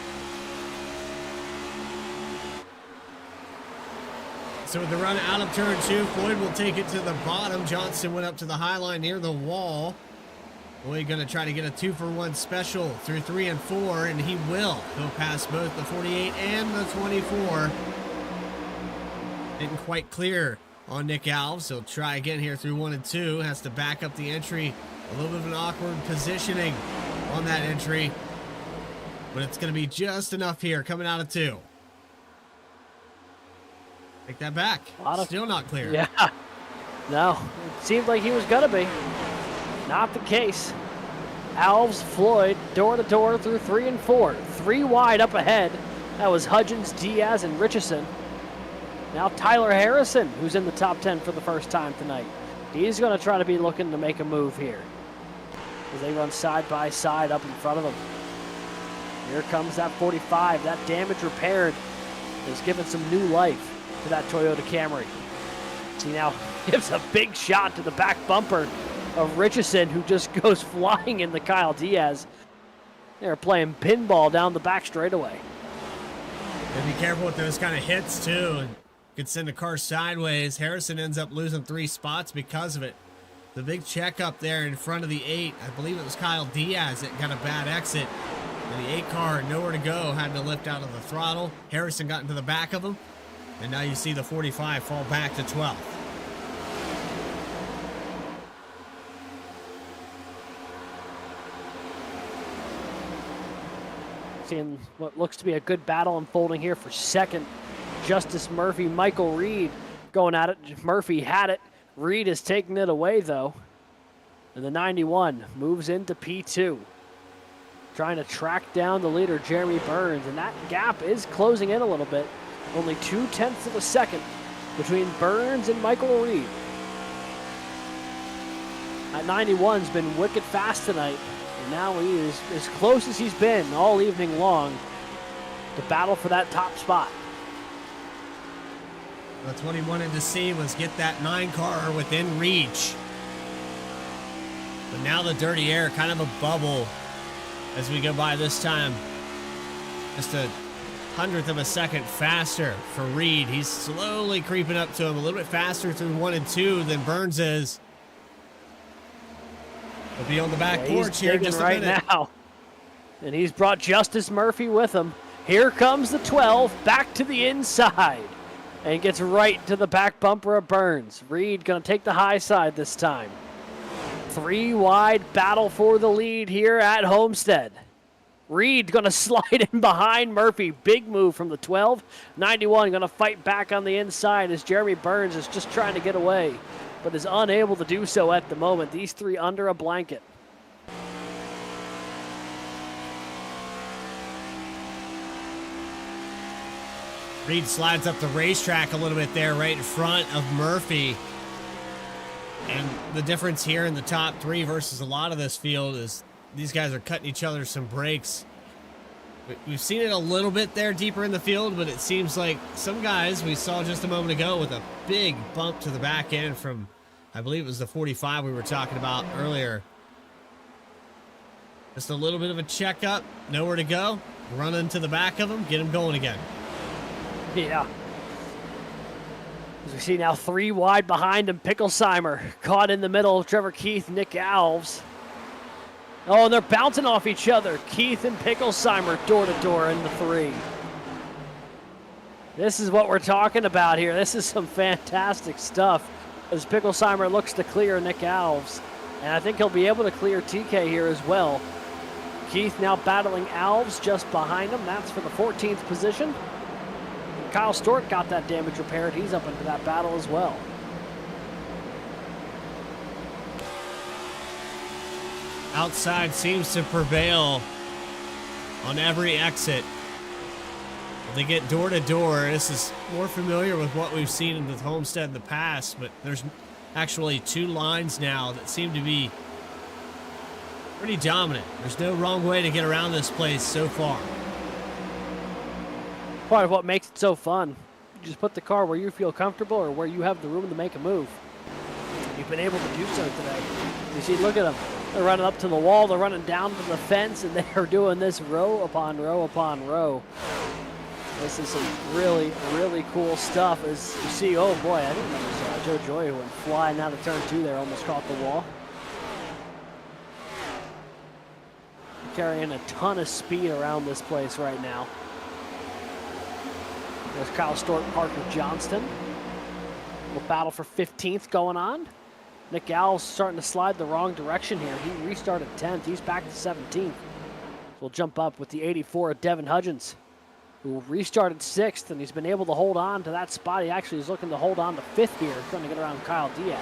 So with the run out of turn 2, Floyd will take it to the bottom. Johnson went up to the high line near the wall. Floyd going to try to get a 2-for-1 special through 3 and 4, and he will go past both the 48 and the 24. Didn't quite clear on Nick Alves. He'll try again here through 1 and 2. Has to back up the entry. A little bit of an awkward positioning on that entry, but it's going to be just enough here coming out of 2. Take that back. Still not clear. Yeah. No, it seemed like he was going to be. Not the case. Alves, Floyd, door to door through 3 and 4. 3 wide up ahead. That was Hudgens, Diaz, and Richardson. Now Tyler Harrison, who's in the top 10 for the first time tonight. He's going to try to be looking to make a move here as they run side by side up in front of them. Here comes that 45. That damage repaired is giving some new life to that Toyota Camry. He now gives a big shot to the back bumper of Richardson, who just goes flying into Kyle Diaz. They're playing pinball down the back straightaway. And be careful with those kind of hits too, and could send the car sideways. Harrison ends up losing 3 spots because of it. The big check up there in front of the 8, I believe it was Kyle Diaz that got a bad exit. And the 8 car, nowhere to go, had to lift out of the throttle. Harrison got into the back of him, and now you see the 45 fall back to 12th. Seeing what looks to be a good battle unfolding here for second. Justice Murphy, Michael Reed going at it. Murphy had it. Reed is taking it away, though. And the 91 moves into P2. Trying to track down the leader, Jeremy Burns. And that gap is closing in a little bit. Only 0.2 of a second between Burns and Michael Reed. That 91's been wicked fast tonight. And now he is as close as he's been all evening long to battle for that top spot. That's what he wanted to see, was get that 9 car within reach. But now the dirty air, kind of a bubble as we go by this time. Just a 100th of a second faster for Reed. He's slowly creeping up to him, a little bit faster through 1 and 2 than Burns is. He'll be on the back porch here in just a minute. Now. and he's brought Justice Murphy with him. Here comes the 12, back to the inside, and gets right to the back bumper of Burns. Reed going to take the high side this time. 3 wide battle for the lead here at Homestead. Reed going to slide in behind Murphy. Big move from the 12. 91 going to fight back on the inside as Jeremy Burns is just trying to get away, but is unable to do so at the moment. These 3 under a blanket. Reed slides up the racetrack a little bit there, right in front of Murphy. And the difference here in the top 3 versus a lot of this field is these guys are cutting each other some breaks. We've seen it a little bit there deeper in the field, but it seems like some guys we saw just a moment ago with a big bump to the back end from, I believe it was the 45 we were talking about earlier. Just a little bit of a checkup, nowhere to go. Run into the back of them, get them going again. Yeah. As we see now 3 wide behind him, Picklesheimer caught in the middle. Trevor Keith, Nick Alves. Oh, and they're bouncing off each other. Keith and Picklesheimer door to door in the 3. This is what we're talking about here. This is some fantastic stuff as Picklesheimer looks to clear Nick Alves. And I think he'll be able to clear TK here as well. Keith now battling Alves just behind him. That's for the 14th position. Kyle Stewart got that damage repaired. He's up into that battle as well. Outside seems to prevail on every exit. They get door to door. This is more familiar with what we've seen in the Homestead in the past, but there's actually 2 lines now that seem to be pretty dominant. There's no wrong way to get around this place so far. Part of what makes it so fun. You just put the car where you feel comfortable or where you have the room to make a move. You've been able to do so today. You see, look at them. They're running up to the wall, they're running down to the fence, and they're doing this row upon row upon row. This is some really, really cool stuff. As you see, oh boy, I think that was Joe Joy who went flying out of turn 2 there, almost caught the wall. Carrying a ton of speed around this place right now. There's Kyle Stewart, Parker Johnston. Little battle for 15th going on. Nick Alves starting to slide the wrong direction here. He restarted 10th. He's back to 17th. We'll jump up with the 84 of Devin Hudgens, who restarted 6th, and he's been able to hold on to that spot. He actually is looking to hold on to 5th here, trying to get around Kyle Diaz.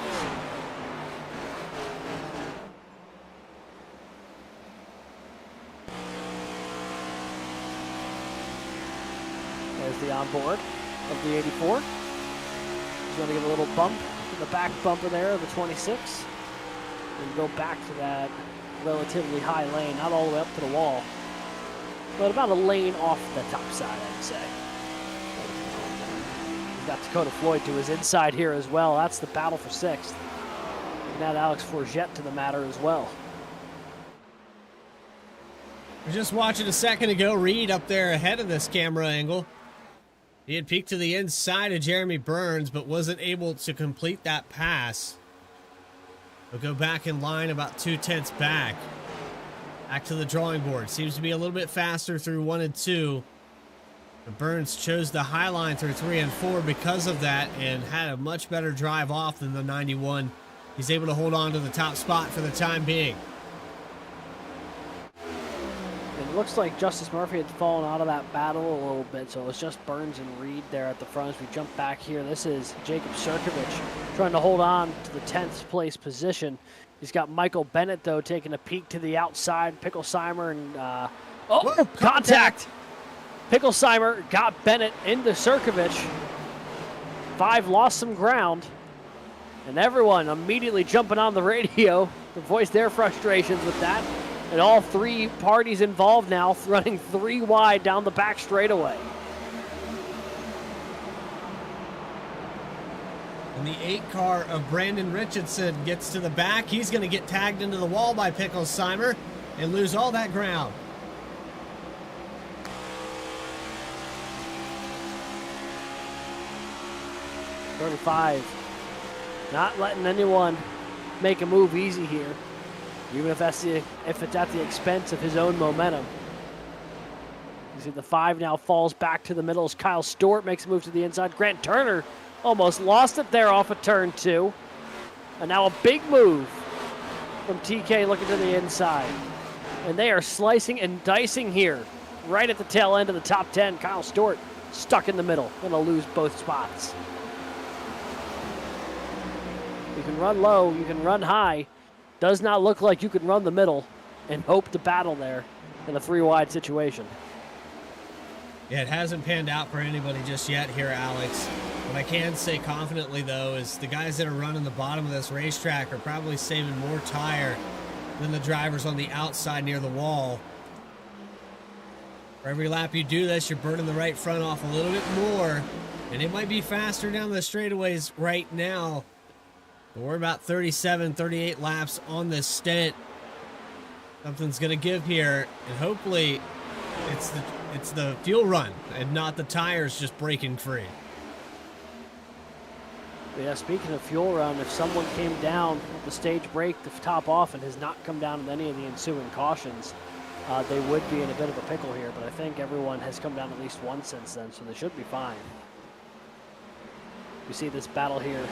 There's the onboard of the 84. He's going to give a little bump to the back bumper there of the 26 and go back to that relatively high lane, not all the way up to the wall, but about a lane off the top side, I'd say. He's got Dakota Floyd to his inside here as well. That's the battle for 6th. And add Alex Forget to the matter as well. We're just watching a second ago, Reed up there ahead of this camera angle. He had peeked to the inside of Jeremy Burns, but wasn't able to complete that pass. He'll go back in line about 2/10 back. Back to the drawing board. Seems to be a little bit faster through 1 and 2. But Burns chose the high line through 3 and 4 because of that and had a much better drive off than the 91. He's able to hold on to the top spot for the time being. It looks like Justice Murphy had fallen out of that battle a little bit, so it's just Burns and Reed there at the front. As we jump back here, this is Jacob Sirkovich trying to hold on to the 10th place position. He's got Michael Bennett, though, taking a peek to the outside. Picklesheimer and, Whoa, contact! Picklesheimer got Bennett into Sirkovich. 5 lost some ground. And everyone immediately jumping on the radio to voice their frustrations with that. And all 3 parties involved now running 3 wide down the back straightaway. And the 8 car of Brandon Richardson gets to the back. He's going to get tagged into the wall by Picklesheimer and lose all that ground. .35. Not letting anyone make a move easy here. Even if it's at the expense of his own momentum. You see the 5 now falls back to the middle as Kyle Stewart makes a move to the inside. Grant Turner almost lost it there off of turn 2. And now a big move from TK looking to the inside. And they are slicing and dicing here right at the tail end of the top 10. Kyle Stewart stuck in the middle. Going to lose both spots. You can run low, you can run high. Does not look like you can run the middle and hope to battle there in a 3-wide situation. Yeah, it hasn't panned out for anybody just yet here, Alex. What I can say confidently, though, is the guys that are running the bottom of this racetrack are probably saving more tire than the drivers on the outside near the wall. For every lap you do this, you're burning the right front off a little bit more, and it might be faster down the straightaways right now. But we're about 37, 38 laps on this stint. Something's going to give here, and hopefully it's the fuel run and not the tires just breaking free. Yeah, speaking of fuel run, if someone came down with the stage break to top off and has not come down with any of the ensuing cautions, they would be in a bit of a pickle here, but I think everyone has come down at least once since then, so they should be fine. We see this battle here.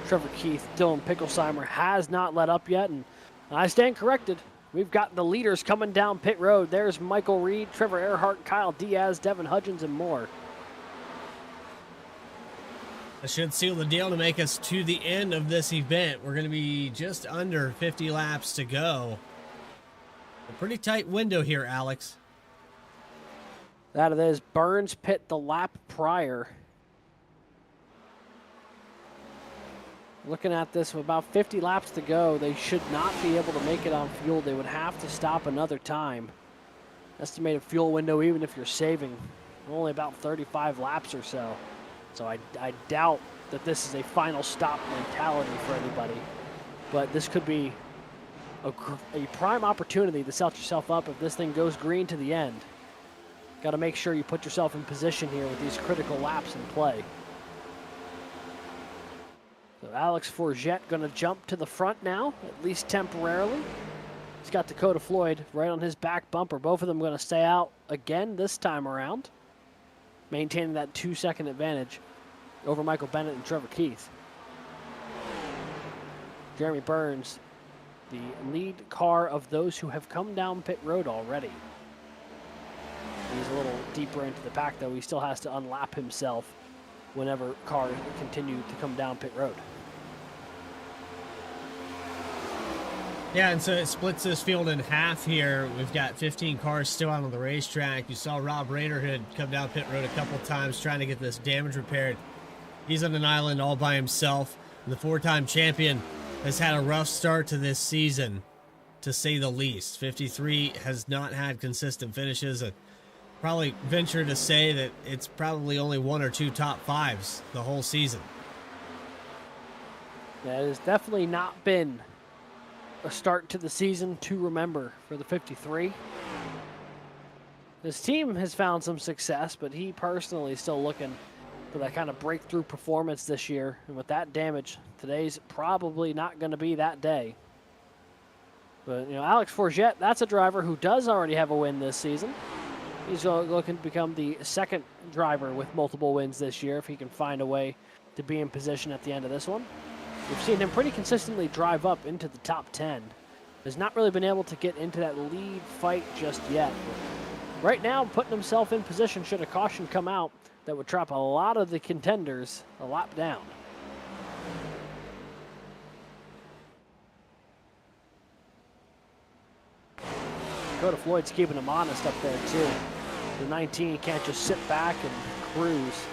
Trevor Keith, Dylan Picklesheimer has not let up yet, and I stand corrected. We've got the leaders coming down pit road. There's Michael Reed, Trevor Erhardt, Kyle Diaz, Devin Hudgens, and more. That should seal the deal to make us to the end of this event. We're going to be just under 50 laps to go. A pretty tight window here, Alex. That it is. Burns pit the lap prior. Looking at this with about 50 laps to go, they should not be able to make it on fuel. They would have to stop another time. Estimated fuel window, even if you're saving, only about 35 laps or so. So I doubt that this is a final stop mentality for anybody. But this could be a prime opportunity to set yourself up if this thing goes green to the end. Got to make sure you put yourself in position here with these critical laps in play. So Alex Forget going to jump to the front now, at least temporarily. He's got Dakota Floyd right on his back bumper. Both of them going to stay out again this time around, maintaining that 2-second advantage over Michael Bennett and Trevor Keith. Jeremy Burns, the lead car of those who have come down pit road already. He's a little deeper into the pack, though. He still has to unlap himself whenever cars continue to come down pit road. Yeah, and so it splits this field in half here. We've got 15 cars still out on the racetrack. You saw Rob Rader had come down pit road a couple times trying to get this damage repaired. He's on an island all by himself. And the 4-time champion has had a rough start to this season, to say the least. 53 has not had consistent finishes. And probably venture to say that it's probably only 1 or 2 top 5s the whole season. That has definitely not been a start to the season to remember for the 53. His team has found some success, but he personally is still looking for that kind of breakthrough performance this year. And with that damage, today's probably not going to be that day. But, you know, Alex Forget, that's a driver who does already have a win this season. He's looking to become the second driver with multiple wins this year if he can find a way to be in position at the end of this one. We've seen him pretty consistently drive up into the top 10. Has not really been able to get into that lead fight just yet. But right now, putting himself in position should a caution come out that would trap a lot of the contenders a lap down. Dakota Floyd's keeping him honest up there too. The 19 can't just sit back and cruise.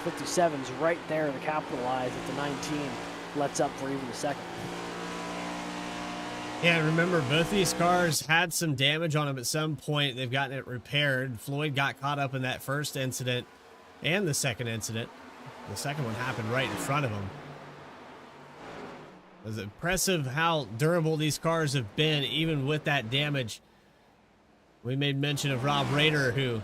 The 57's right there to capitalize if the 19 lets up for even a second. Yeah, remember, both these cars had some damage on them at some point. They've gotten it repaired. Floyd got caught up in that first incident and the second incident. The second one happened right in front of him. It was impressive how durable these cars have been, even with that damage. We made mention of Rob Rader, who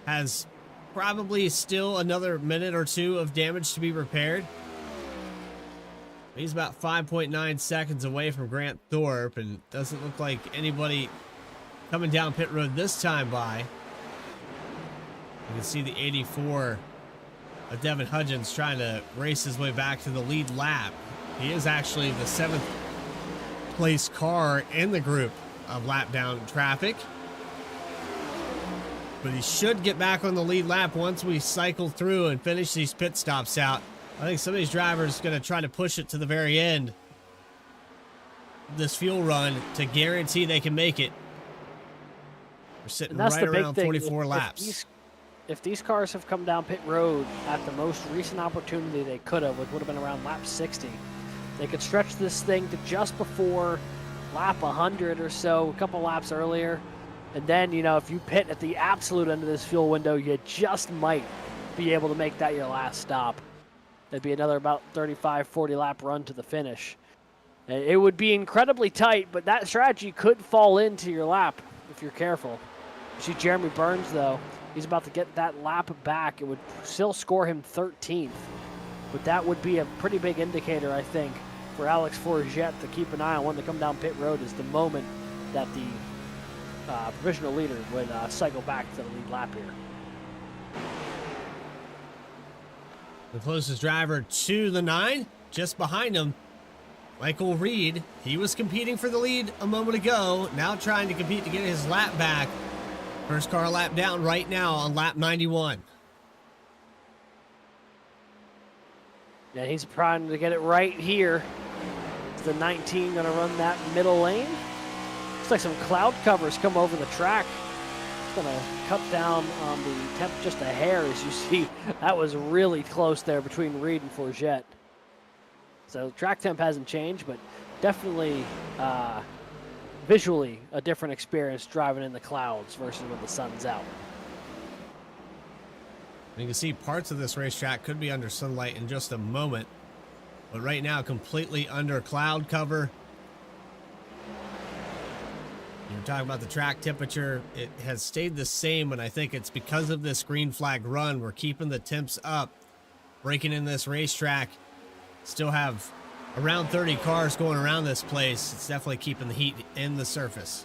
has probably still another minute or two of damage to be repaired. He's about 5.9 seconds away from Grant Thorpe, and doesn't look like anybody coming down pit road this time by. You can see the 84 of Devin Hudgens trying to race his way back to the lead lap. He is actually the 7th place car in the group of lap down traffic. But he should get back on the lead lap once we cycle through and finish these pit stops out. I think some of these drivers are going to try to push it to the very end of this fuel run to guarantee they can make it. We're sitting right around 44 laps. If these cars have come down pit road at the most recent opportunity they could have, which would have been around lap 60, they could stretch this thing to just before lap 100 or so, a couple laps earlier. And then, you know, if you pit at the absolute end of this fuel window, you just might be able to make that your last stop. It'd be another about 35, 40 lap run to the finish. It would be incredibly tight, but that strategy could fall into your lap if you're careful. You see Jeremy Burns, though, he's about to get that lap back. It would still score him 13th, but that would be a pretty big indicator, I think, for Alex Forget to keep an eye on when they come down pit road is the moment that the provisional leader would cycle back to the lead lap here. The closest driver to the 9, just behind him, Michael Reed. He was competing for the lead a moment ago, now trying to compete to get his lap back. First car lap down right now on lap 91. Yeah, he's trying to get it right here. Is the 19 going to run that middle lane? Looks like some cloud covers come over the track. It's going to cut down on the temp just a hair, as you see. That was really close there between Reed and Forget. So track temp hasn't changed, but definitely visually a different experience driving in the clouds versus when the sun's out. You can see parts of this racetrack could be under sunlight in just a moment, but right now completely under cloud cover. You're talking about the track temperature. It has stayed the same, and I think it's because of this green flag run. We're keeping the temps up, breaking in this racetrack. Still have around 30 cars going around this place. It's definitely keeping the heat in the surface.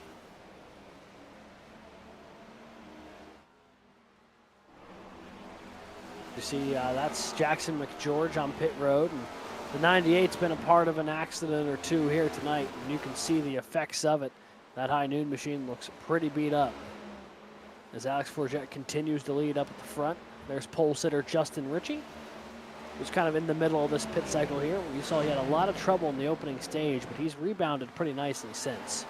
You see, that's Jackson McGeorge on pit road, and the 98's been a part of an accident or two here tonight, and you can see the effects of it. That high noon machine looks pretty beat up. As Alex Forget continues to lead up at the front, there's pole sitter Justin Ritchie, who's kind of in the middle of this pit cycle here. You saw he had a lot of trouble in the opening stage, but he's rebounded pretty nicely since.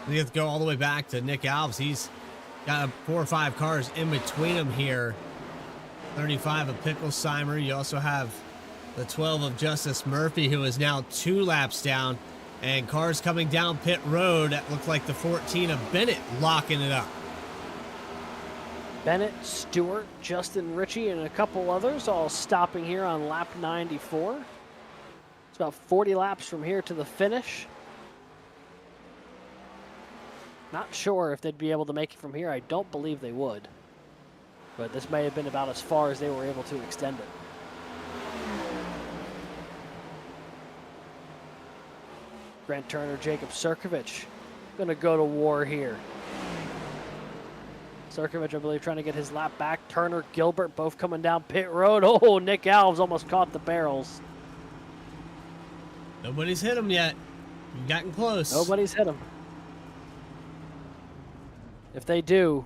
We have to go all the way back to Nick Alves. He's got 4 or 5 cars in between him here. 35 of Picklesheimer. You also have the 12 of Justice Murphy, who is now 2 laps down. And cars coming down pit road that look like the 14 of Bennett locking it up. Bennett, Stewart, Justin Ritchie, and a couple others all stopping here on lap 94. It's about 40 laps from here to the finish. Not sure if they'd be able to make it from here. I don't believe they would. But this may have been about as far as they were able to extend it. Grant Turner, Jacob Sirkovich going to go to war here. Sirkovich, I believe, trying to get his lap back. Turner, Gilbert, both coming down pit road. Oh, Nick Alves almost caught the barrels. Nobody's hit him yet. You've gotten close. Nobody's hit him. If they do,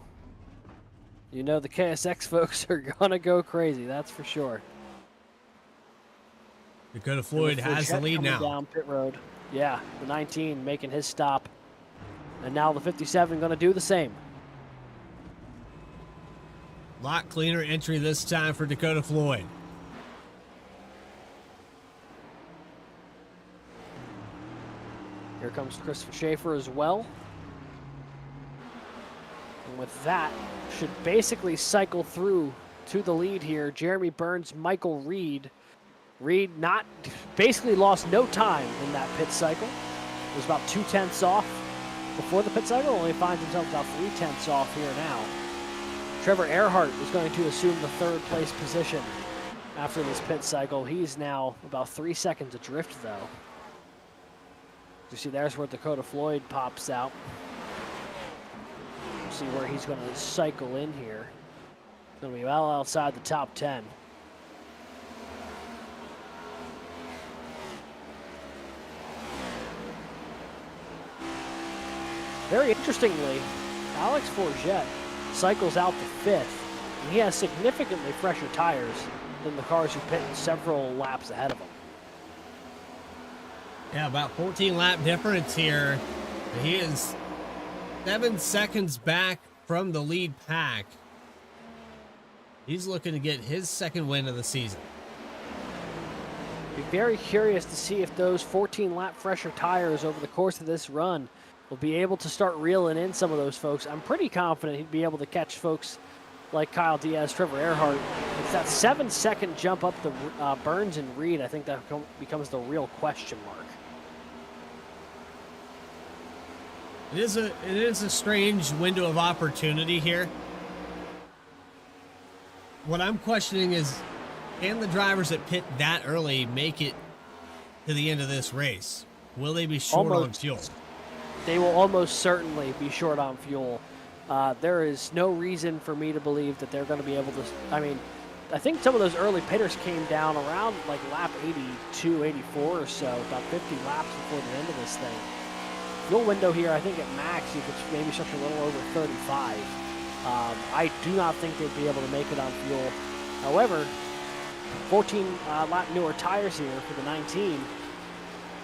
you know the KSX folks are going to go crazy. That's for sure. Dakota Floyd has the lead now. Down pit road. Yeah, the 19 making his stop. And now the 57 going to do the same. Lot cleaner entry this time for Dakota Floyd. Here comes Christopher Schaefer as well. And with that, should basically cycle through to the lead here. Jeremy Burns, Michael Reed. Reed basically lost no time in that pit cycle. It was about 2/10 off before the pit cycle. Only finds himself about 3/10 off here now. Trevor Erhardt is going to assume the 3rd place position after this pit cycle. He's now about 3 seconds adrift, though. You see, there's where Dakota Floyd pops out. see where he's going to cycle in here. Going to be well outside the top 10. Very interestingly, Alex Forget cycles out to 5th, and he has significantly fresher tires than the cars who pit several laps ahead of him. Yeah, about 14 lap difference here. He is 7 seconds back from the lead pack. He's looking to get his second win of the season. Be very curious to see if those 14 lap fresher tires over the course of this run will be able to start reeling in some of those folks. I'm pretty confident he'd be able to catch folks like Kyle Diaz, Trevor Erhardt. It's that 7-second jump up the Burns and Reed. I think that becomes the real question mark. It is a strange window of opportunity here. What I'm questioning is, can the drivers that pit that early make it to the end of this race? Will they be short on fuel? They will almost certainly be short on fuel. There is no reason for me to believe that they're going to be able to. I mean, I think some of those early pitters came down around like lap 82, 84 or so, about 50 laps before the end of this thing. Fuel window here, I think at max, you could maybe stretch a little over 35. I do not think they'd be able to make it on fuel. However, 14 lap newer tires here for the 19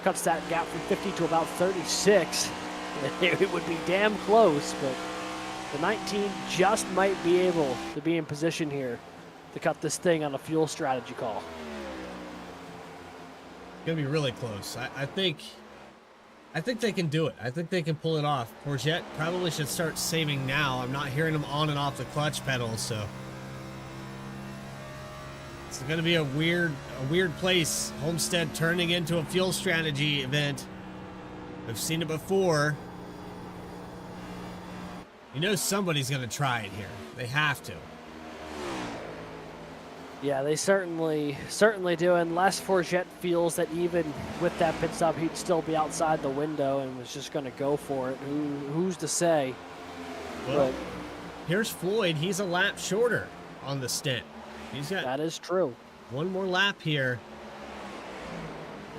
cuts that gap from 50 to about 36. It would be damn close, but the 19 just might be able to be in position here to cut this thing on a fuel strategy call. It's gonna be really close. I think they can do it. I think they can pull it off. Forget probably should start saving now. I'm not hearing him on and off the clutch pedal, so it's going to be a weird place. Homestead turning into a fuel strategy event. I've seen it before. You know somebody's going to try it here. They have to. Yeah, they certainly do, unless Forget feels that even with that pit stop, he'd still be outside the window and was just going to go for it. Who's to say? Well, but here's Floyd. He's a lap shorter on the stint. He's got that is true. One more lap here.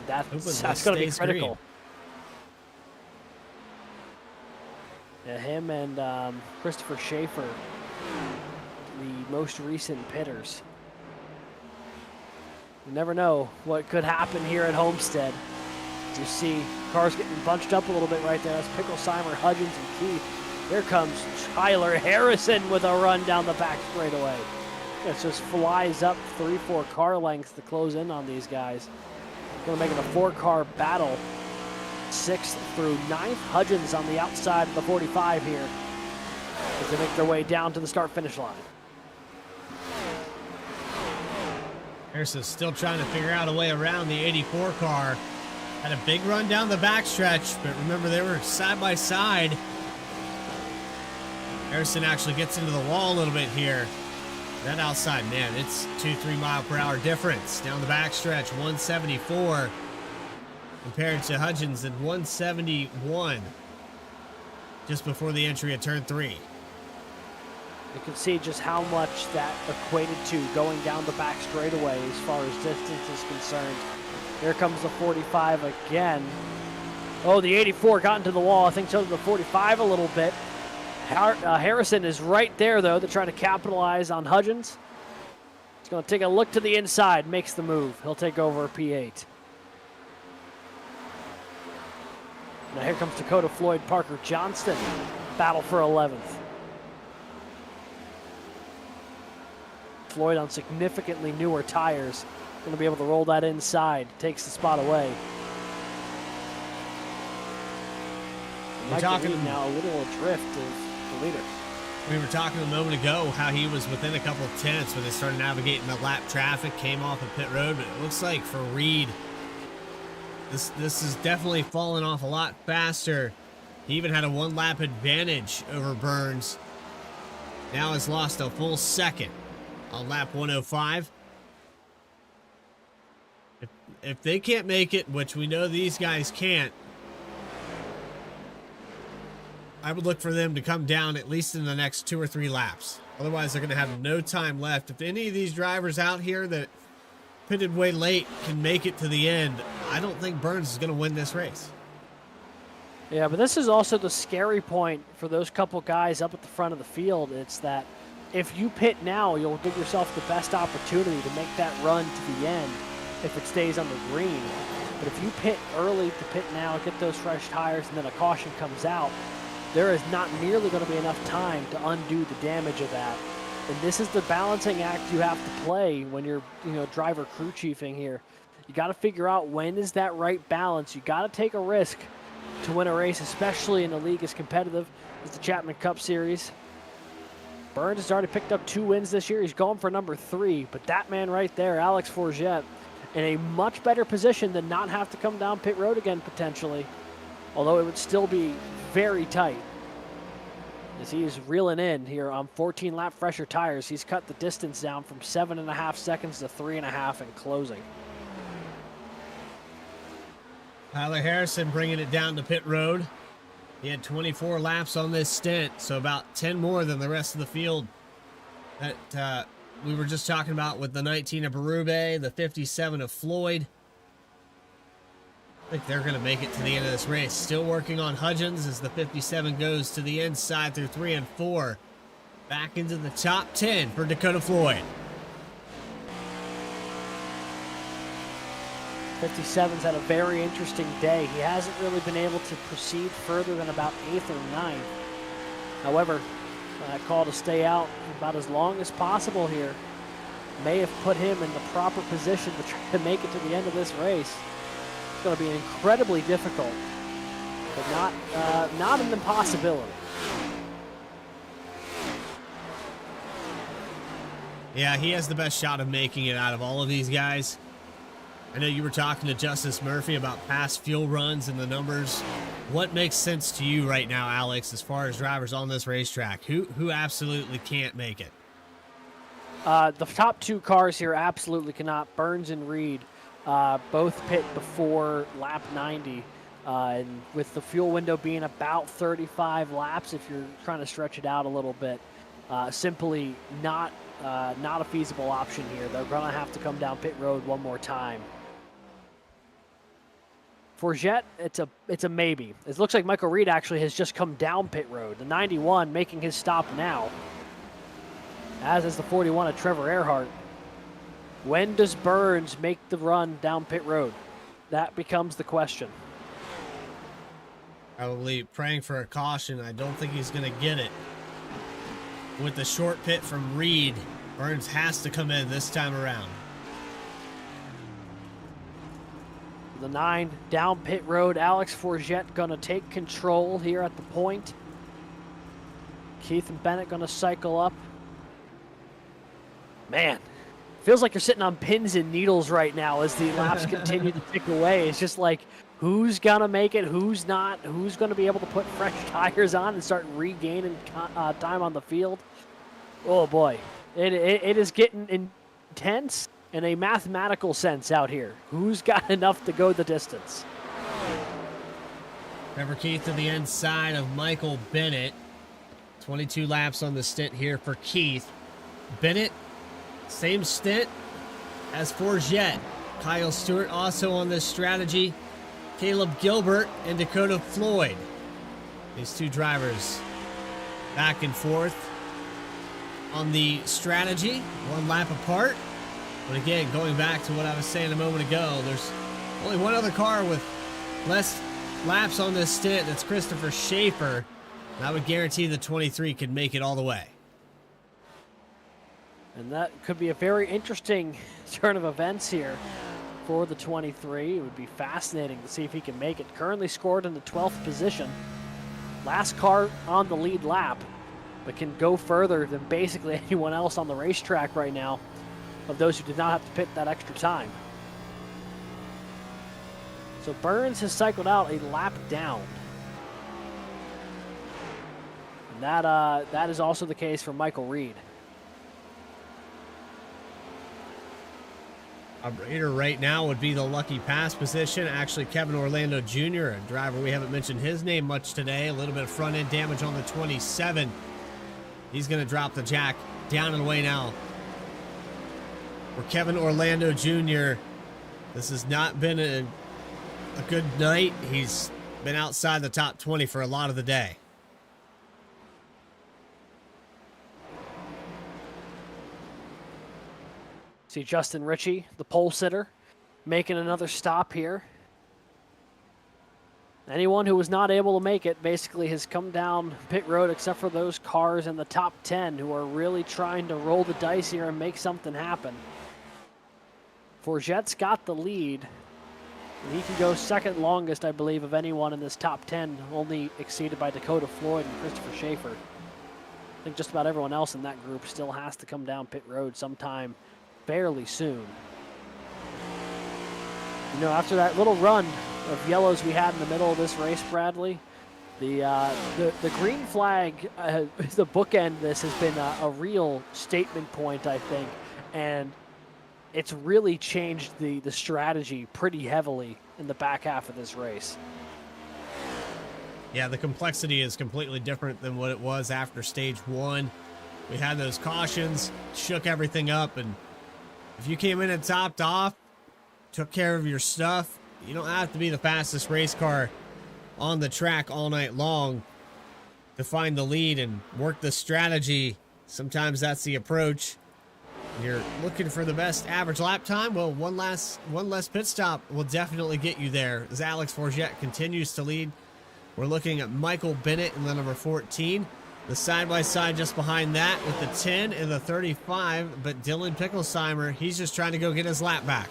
That's going to be critical. Yeah, him and Christopher Schaefer, the most recent pitters. You never know what could happen here at Homestead. You see cars getting bunched up a little bit right there. That's Picklesheimer, Hudgens, and Keith. Here comes Tyler Harrison with a run down the back straightaway. It just flies up 3-4 car lengths to close in on these guys. Going to make it a 4-car battle. 6th through 9th. Hudgens on the outside of the 45 here as they make their way down to the start-finish line. Harrison's still trying to figure out a way around the 84 car. Had a big run down the backstretch, but remember they were side by side. Harrison actually gets into the wall a little bit here. That outside, man, it's 2-3 mile per hour difference down the backstretch. 174 compared to Hudgens at 171 just before the entry of turn 3. You can see just how much that equated to going down the back straightaway as far as distance is concerned. Here comes the 45 again. Oh, the 84 got into the wall. I think so did the 45 a little bit. Harrison is right there, though, to try to capitalize on Hudgens. He's going to take a look to the inside, makes the move. He'll take over P8. Now here comes Dakota Floyd, Parker Johnston. Battle for 11th. Floyd on significantly newer tires. Going to be able to roll that inside. Takes the spot away. We're talking now a little adrift of the leader. We were talking a moment ago how he was within a couple of tenths when they started navigating the lap traffic, came off of pit road, but it looks like for Reed, this is definitely falling off a lot faster. He even had a 1 lap advantage over Burns. Now has lost a full second on lap 105. If they can't make it, which we know these guys can't, I would look for them to come down at least in the next 2 or 3 laps. Otherwise, they're going to have no time left. If any of these drivers out here that pitted way late can make it to the end, I don't think Burns is going to win this race. Yeah, but this is also the scary point for those couple guys up at the front of the field. It's that if you pit now, you'll give yourself the best opportunity to make that run to the end if it stays on the green. But if you pit early to pit now, get those fresh tires, and then a caution comes out, there is not nearly going to be enough time to undo the damage of that. And this is the balancing act you have to play when you're, driver crew chiefing here. You got to figure out when is that right balance. You got to take a risk to win a race, especially in a league as competitive as the Chapman Cup Series. Burns has already picked up 2 wins this year. He's going for number 3, but that man right there, Alex Forget, in a much better position to not have to come down pit road again potentially, although it would still be very tight as he is reeling in here on 14 lap fresher tires. He's cut the distance down from 7.5 seconds to 3.5 in closing. Tyler Harrison bringing it down to pit road. He had 24 laps on this stint, so about 10 more than the rest of the field that we were just talking about with the 19 of Berube, the 57 of Floyd. I think they're going to make it to the end of this race. Still working on Hudgens as the 57 goes to the inside through 3 and 4. Back into the top 10 for Dakota Floyd. 57's had a very interesting day. He hasn't really been able to proceed further than about 8th or 9th. However, that call to stay out about as long as possible here may have put him in the proper position to try to make it to the end of this race. It's going to be incredibly difficult, but not an impossibility. Yeah, he has the best shot of making it out of all of these guys. I know you were talking to Justice Murphy about past fuel runs and the numbers. What makes sense to you right now, Alex, as far as drivers on this racetrack? Who absolutely can't make it? The top 2 cars here absolutely cannot. Burns and Reed both pit before lap 90. And with the fuel window being about 35 laps, if you're trying to stretch it out a little bit, simply not a feasible option here. They're going to have to come down pit road one more time. Forget, it's a maybe. It looks like Michael Reed actually has just come down pit road. The 91 making his stop now, as is the 41 of Trevor Erhardt. When does Burns make the run down pit road? That becomes the question. Probably praying for a caution. I don't think he's going to get it. With the short pit from Reed, Burns has to come in this time around. The 9 down pit road. Alex Forget going to take control here at the point. Keith and Bennett going to cycle up. Man, feels like you're sitting on pins and needles right now as the laps continue to tick away. It's just like, who's going to make it, who's not, who's going to be able to put fresh tires on and start regaining time on the field. Oh boy, it is getting intense in a mathematical sense out here. Who's got enough to go the distance? Trevor Keith to the inside of Michael Bennett. 22 laps on the stint here for Keith. Bennett, same stint as Forget. Kyle Stewart also on this strategy. Caleb Gilbert and Dakota Floyd. These 2 drivers back and forth on the strategy, 1 lap apart. But again, going back to what I was saying a moment ago, there's only one other car with less laps on this stint. That's Christopher Schaefer. And I would guarantee the 23 could make it all the way. And that could be a very interesting turn of events here for the 23. It would be fascinating to see if he can make it. Currently scored in the 12th position. Last car on the lead lap, but can go further than basically anyone else on the racetrack right now, of those who did not have to pit that extra time. So Burns has cycled out a lap down. And that is also the case for Michael Reed. Operator right now would be the lucky pass position. Actually, Kevin Orlando Jr., a driver we haven't mentioned his name much today. A little bit of front end damage on the 27. He's going to drop the jack down and away now. For Kevin Orlando Jr., this has not been a good night. He's been outside the top 20 for a lot of the day. See Justin Ritchie, the pole sitter, making another stop here. Anyone who was not able to make it basically has come down pit road except for those cars in the top 10 who are really trying to roll the dice here and make something happen. Forget's got the lead. And he can go second longest, I believe, of anyone in this top 10, only exceeded by Dakota Floyd and Christopher Schaefer. I think just about everyone else in that group still has to come down pit road sometime fairly soon. You know, after that little run of yellows we had in the middle of this race, Bradley, the green flag, the bookend, this has been a real statement point, I think, and it's really changed the strategy pretty heavily in the back half of this race. Yeah, the complexity is completely different than what it was after stage one. We had those cautions, shook everything up, and if you came in and topped off, took care of your stuff, you don't have to be the fastest race car on the track all night long to find the lead and work the strategy. Sometimes that's the approach. You're looking for the best average lap time. Well, one less pit stop will definitely get you there. As Alex Forget continues to lead, we're looking at Michael Bennett in the number 14. The side-by-side just behind that with the 10 and the 35, but Dylan Picklesheimer, he's just trying to go get his lap back.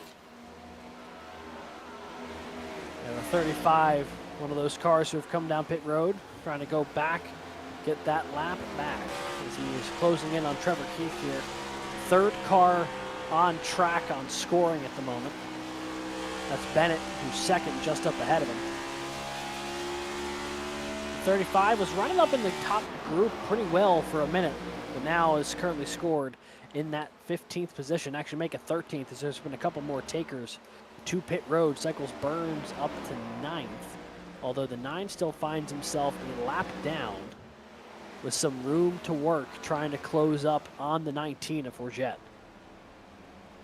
And the 35, one of those cars who have come down pit road, trying to go back, get that lap back as he is closing in on Trevor Keith here. Third car on track on scoring at the moment. That's Bennett, who's second, just up ahead of him. 35 was running up in the top group pretty well for a minute, but now is currently scored in that 15th position. Actually make it 13th as there's been a couple more takers to pit road. Cycles Burns up to 9th, although the 9 still finds himself a lap down with some room to work trying to close up on the 19 of Forget.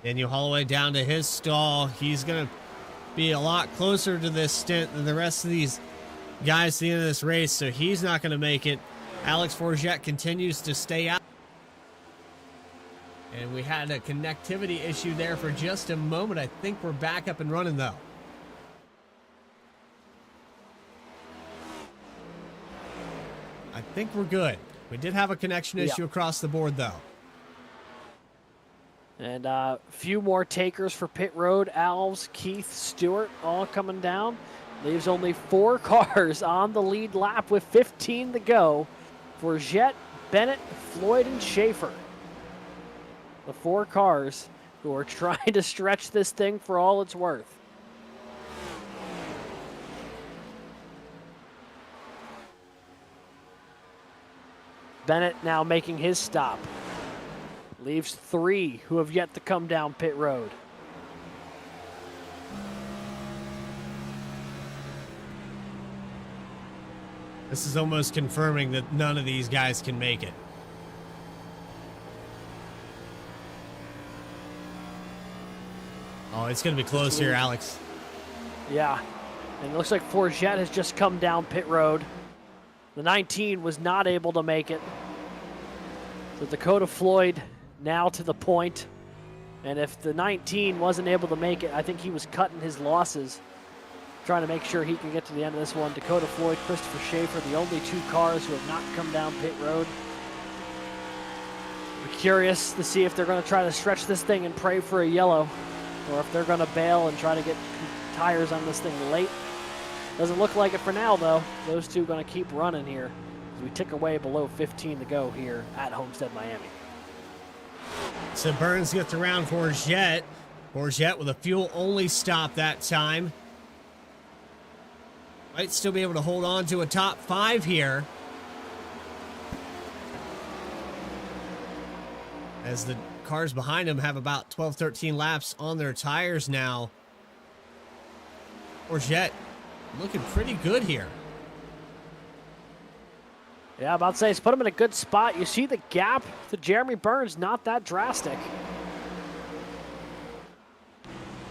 Daniel Holloway down to his stall. He's going to be a lot closer to this stint than the rest of these guys at the end of this race, so he's not going to make it. Alex Forget continues to stay out. And we had a connectivity issue there for just a moment. I think we're back up and running, though. I think we're good. We did have a connection issue across the board, though. And a few more takers for pit road. Alves, Keith, Stewart, all coming down. Leaves only 4 cars on the lead lap with 15 to go. Forget, Bennett, Floyd, and Schaefer. The 4 cars who are trying to stretch this thing for all it's worth. Bennett now making his stop. Leaves 3 who have yet to come down pit road. This is almost confirming that none of these guys can make it. Oh, it's going to be close here, Alex. Yeah, and it looks like Forget has just come down pit road. The 19 was not able to make it. So Dakota Floyd now to the point. And if the 19 wasn't able to make it, I think he was cutting his losses, trying to make sure he can get to the end of this one. Dakota Floyd, Christopher Schaefer, the only 2 cars who have not come down pit road. We're curious to see if they're going to try to stretch this thing and pray for a yellow, or if they're going to bail and try to get tires on this thing late. Doesn't look like it for now, though. Those 2 going to keep running here as we tick away below 15 to go here at Homestead, Miami. So Burns gets around Forget. Forget with a fuel-only stop that time. Might still be able to hold on to a top 5 here. As the cars behind him have about 12, 13 laps on their tires now. Forget looking pretty good here. Yeah, I'm about to say, it's put him in a good spot. You see the gap to Jeremy Burns, not that drastic.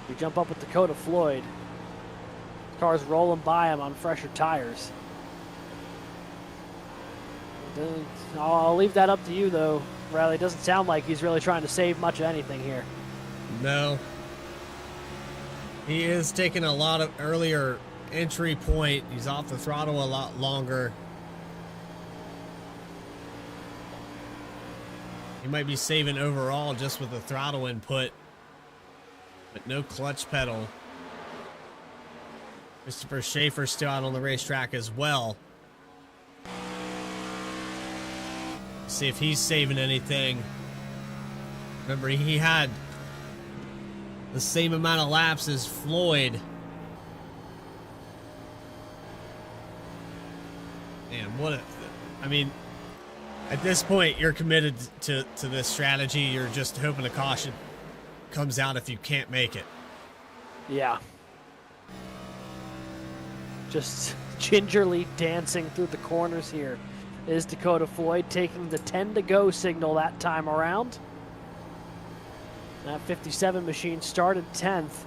We jump up with Dakota Floyd. Car's rolling by him on fresher tires. I'll leave that up to you, though, Riley. It doesn't sound like he's really trying to save much of anything here. No. He is taking a lot of earlier entry point. He's off the throttle a lot longer. He might be saving overall just with the throttle input, but no clutch pedal. Christopher Schaefer still out on the racetrack as well. See if he's saving anything. Remember, he had the same amount of laps as Floyd. Man, what a... I mean, at this point, you're committed to this strategy. You're just hoping a caution comes out if you can't make it. Yeah. Just gingerly dancing through the corners here is Dakota Floyd, taking the 10 to go signal that time around. That 57 machine started 10th.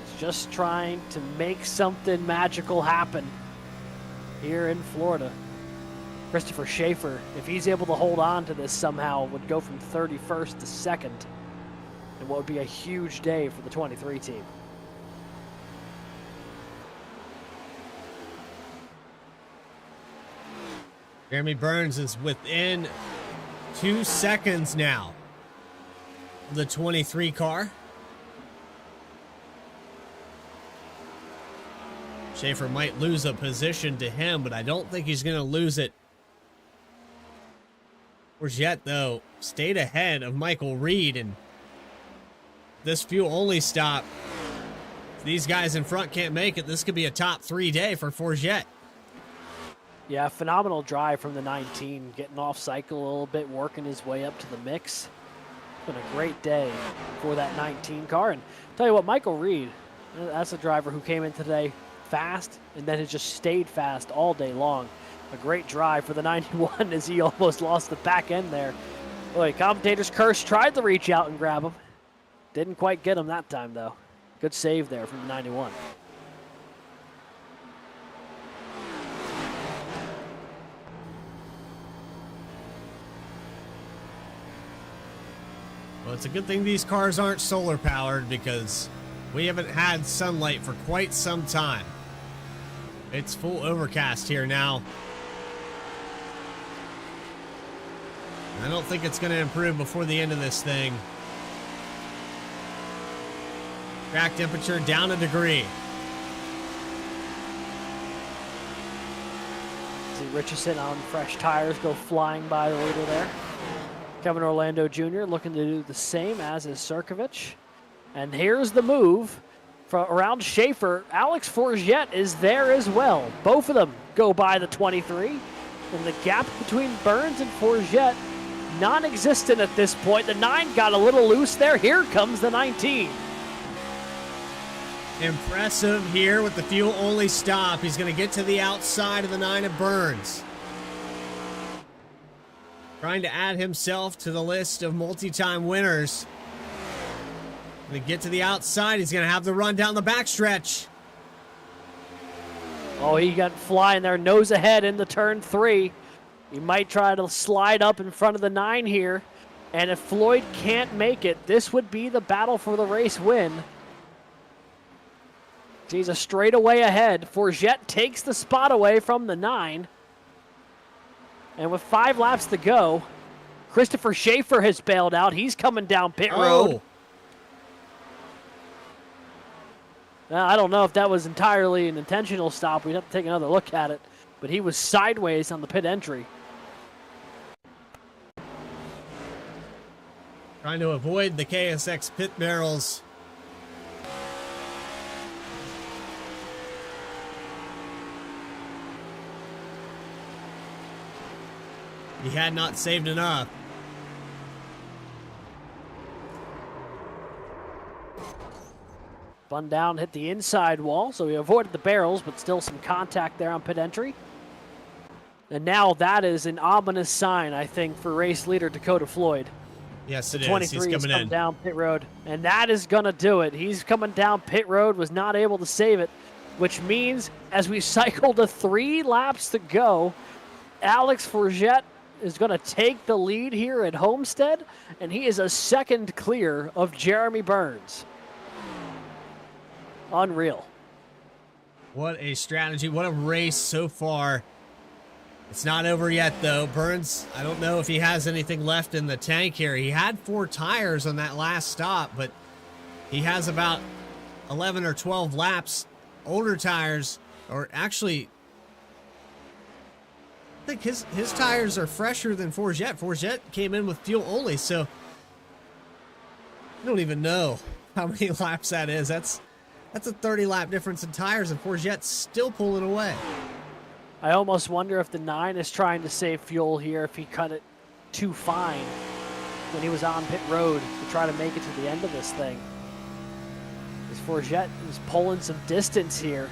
It's just trying to make something magical happen here in Florida. Christopher Schaefer, if he's able to hold on to this somehow, would go from 31st to 2nd in what would be a huge day for the 23 team. Jeremy Burns is within 2 seconds now of the 23 car. Schaefer might lose a position to him, but I don't think he's going to lose it. Forget, though, stayed ahead of Michael Reed, and this fuel-only stop, if these guys in front can't make it, this could be a top 3 day for Forget. Yeah, phenomenal drive from the 19, getting off cycle a little bit, working his way up to the mix. It's been a great day for that 19 car. And tell you what, Michael Reed, that's a driver who came in today fast and then has just stayed fast all day long. A great drive for the 91 as he almost lost the back end there. Boy, commentator's curse tried to reach out and grab him. Didn't quite get him that time, though. Good save there from the 91. Well, it's a good thing these cars aren't solar powered because we haven't had sunlight for quite some time. It's full overcast here now. I don't think it's going to improve before the end of this thing. Track temperature down a degree. See Richardson on fresh tires go flying by the leader there. Kevin Orlando Jr. looking to do the same as is Sirkovich. And here's the move from around Schaefer. Alex Forget is there as well. Both of them go by the 23. And the gap between Burns and Forget non-existent at this point. The 9 got a little loose there. Here comes the 19. Impressive here with the fuel-only stop. He's going to get to the outside of the 9 of Burns. Trying to add himself to the list of multi-time winners. Going to get to the outside. He's going to have the run down the backstretch. Oh, he got flying there, nose ahead into turn 3. He might try to slide up in front of the 9 here. And if Floyd can't make it, this would be the battle for the race win. He's a straightaway ahead. Forget takes the spot away from the 9. And with 5 laps to go, Christopher Schaefer has bailed out. He's coming down pit road. Now, I don't know if that was entirely an intentional stop. We'd have to take another look at it. But he was sideways on the pit entry. Trying to avoid the KSX pit barrels. He had not saved enough. Spun down, hit the inside wall, so he avoided the barrels, but still some contact there on pit entry. And now that is an ominous sign, I think, for race leader Dakota Floyd. Yes, it is. 23 He's is coming coming in. down pit road, and that is going to do it. He's coming down pit road, was not able to save it, which means as we cycle to 3 laps to go, Alex Forget is going to take the lead here at Homestead, and he is a second clear of Jeremy Burns. Unreal. What a strategy. What a race so far. It's not over yet, though. Burns, I don't know if he has anything left in the tank here. He had 4 tires on that last stop, but he has about 11 or 12 laps. Older tires, or actually, I think his tires are fresher than Forget. Forget came in with fuel only, so I don't even know how many laps that is. That's a 30-lap difference in tires, and Forget's still pulling away. I almost wonder if the 9 is trying to save fuel here, if he cut it too fine when he was on pit road to try to make it to the end of this thing. As Forget is pulling some distance here.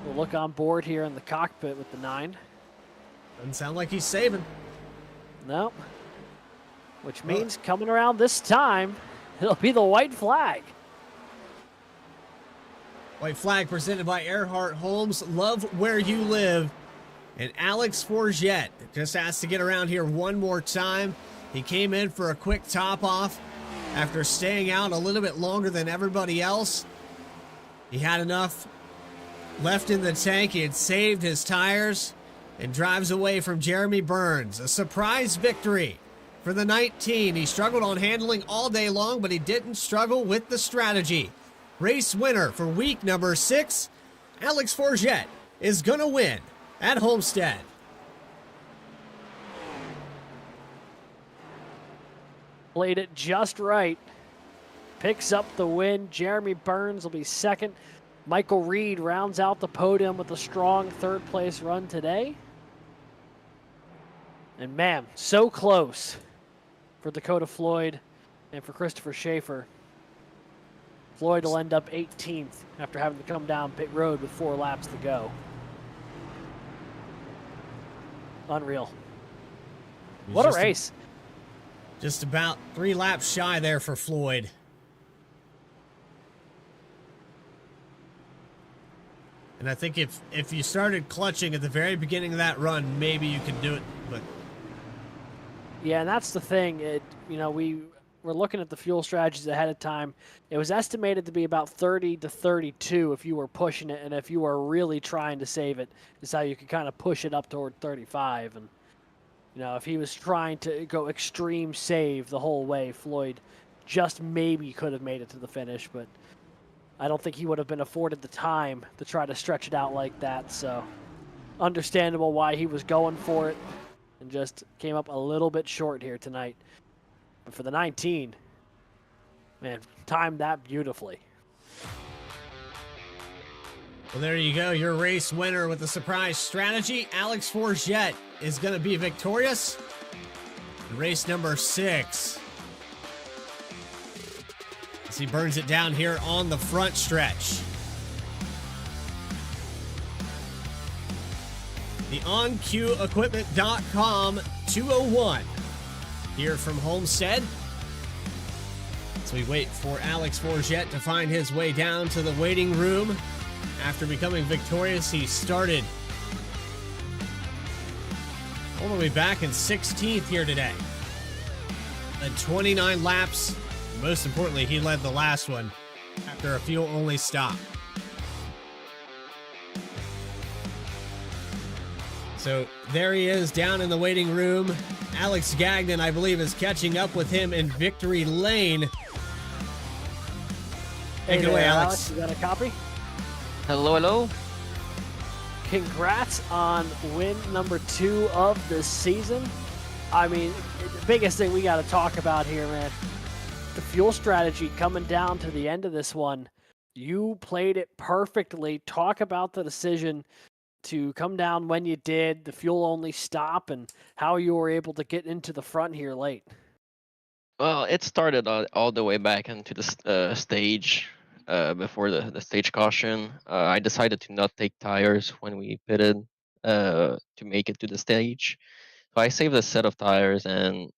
We'll look on board here in the cockpit with the 9. Doesn't sound like he's saving. No. Which means coming around this time, it'll be the white flag. White flag presented by Erhardt Homes. Love where you live. And Alex Forget just has to get around here one more time. He came in for a quick top off after staying out a little bit longer than everybody else. He had enough left in the tank. He had saved his tires and drives away from Jeremy Burns. A surprise victory for the 19. He struggled on handling all day long, but he didn't struggle with the strategy. Race winner for week number 6, Alex Forget is going to win at Homestead. Played it just right. Picks up the win. Jeremy Burns will be second. Michael Reed rounds out the podium with a strong third-place run today. And man, so close for Dakota Floyd and for Christopher Schaefer. Floyd will end up 18th after having to come down pit road with 4 laps to go. Unreal. What a race. Just about 3 laps shy there for Floyd. And I think if you started clutching at the very beginning of that run, maybe you could do it. But yeah, and that's the thing. We're looking at the fuel strategies ahead of time. It was estimated to be about 30 to 32 if you were pushing it, and if you were really trying to save it, is how you could kind of push it up toward 35. And if he was trying to go extreme save the whole way, Floyd just maybe could have made it to the finish, but I don't think he would have been afforded the time to try to stretch it out like that. So understandable why he was going for it and just came up a little bit short here tonight. But for the 19, man, timed that beautifully. well, there you go. Your race winner with the surprise strategy. Alex Forget is going to be victorious in race number 6. As he burns it down here on the front stretch. The OnCueEquipment.com 201 here from Homestead. So we wait for Alex Forget to find his way down to the waiting room. After becoming victorious, he started all the way back in 16th here today. Led 29 laps. Most importantly, he led the last one after a fuel-only stop. So there he is down in the waiting room. Alex Gagnon, I believe, is catching up with him in victory lane. Take it away, Alex. You got a copy? Hello, hello. Congrats on win number 2 of the season. I mean, the biggest thing we got to talk about here, man, the fuel strategy coming down to the end of this one. You played it perfectly. Talk about the decision to come down when you did, the fuel only stop, and how you were able to get into the front here late. Well, it started all the way back into the stage before the stage caution. I decided to not take tires when we pitted to make it to the stage. So I saved a set of tires, and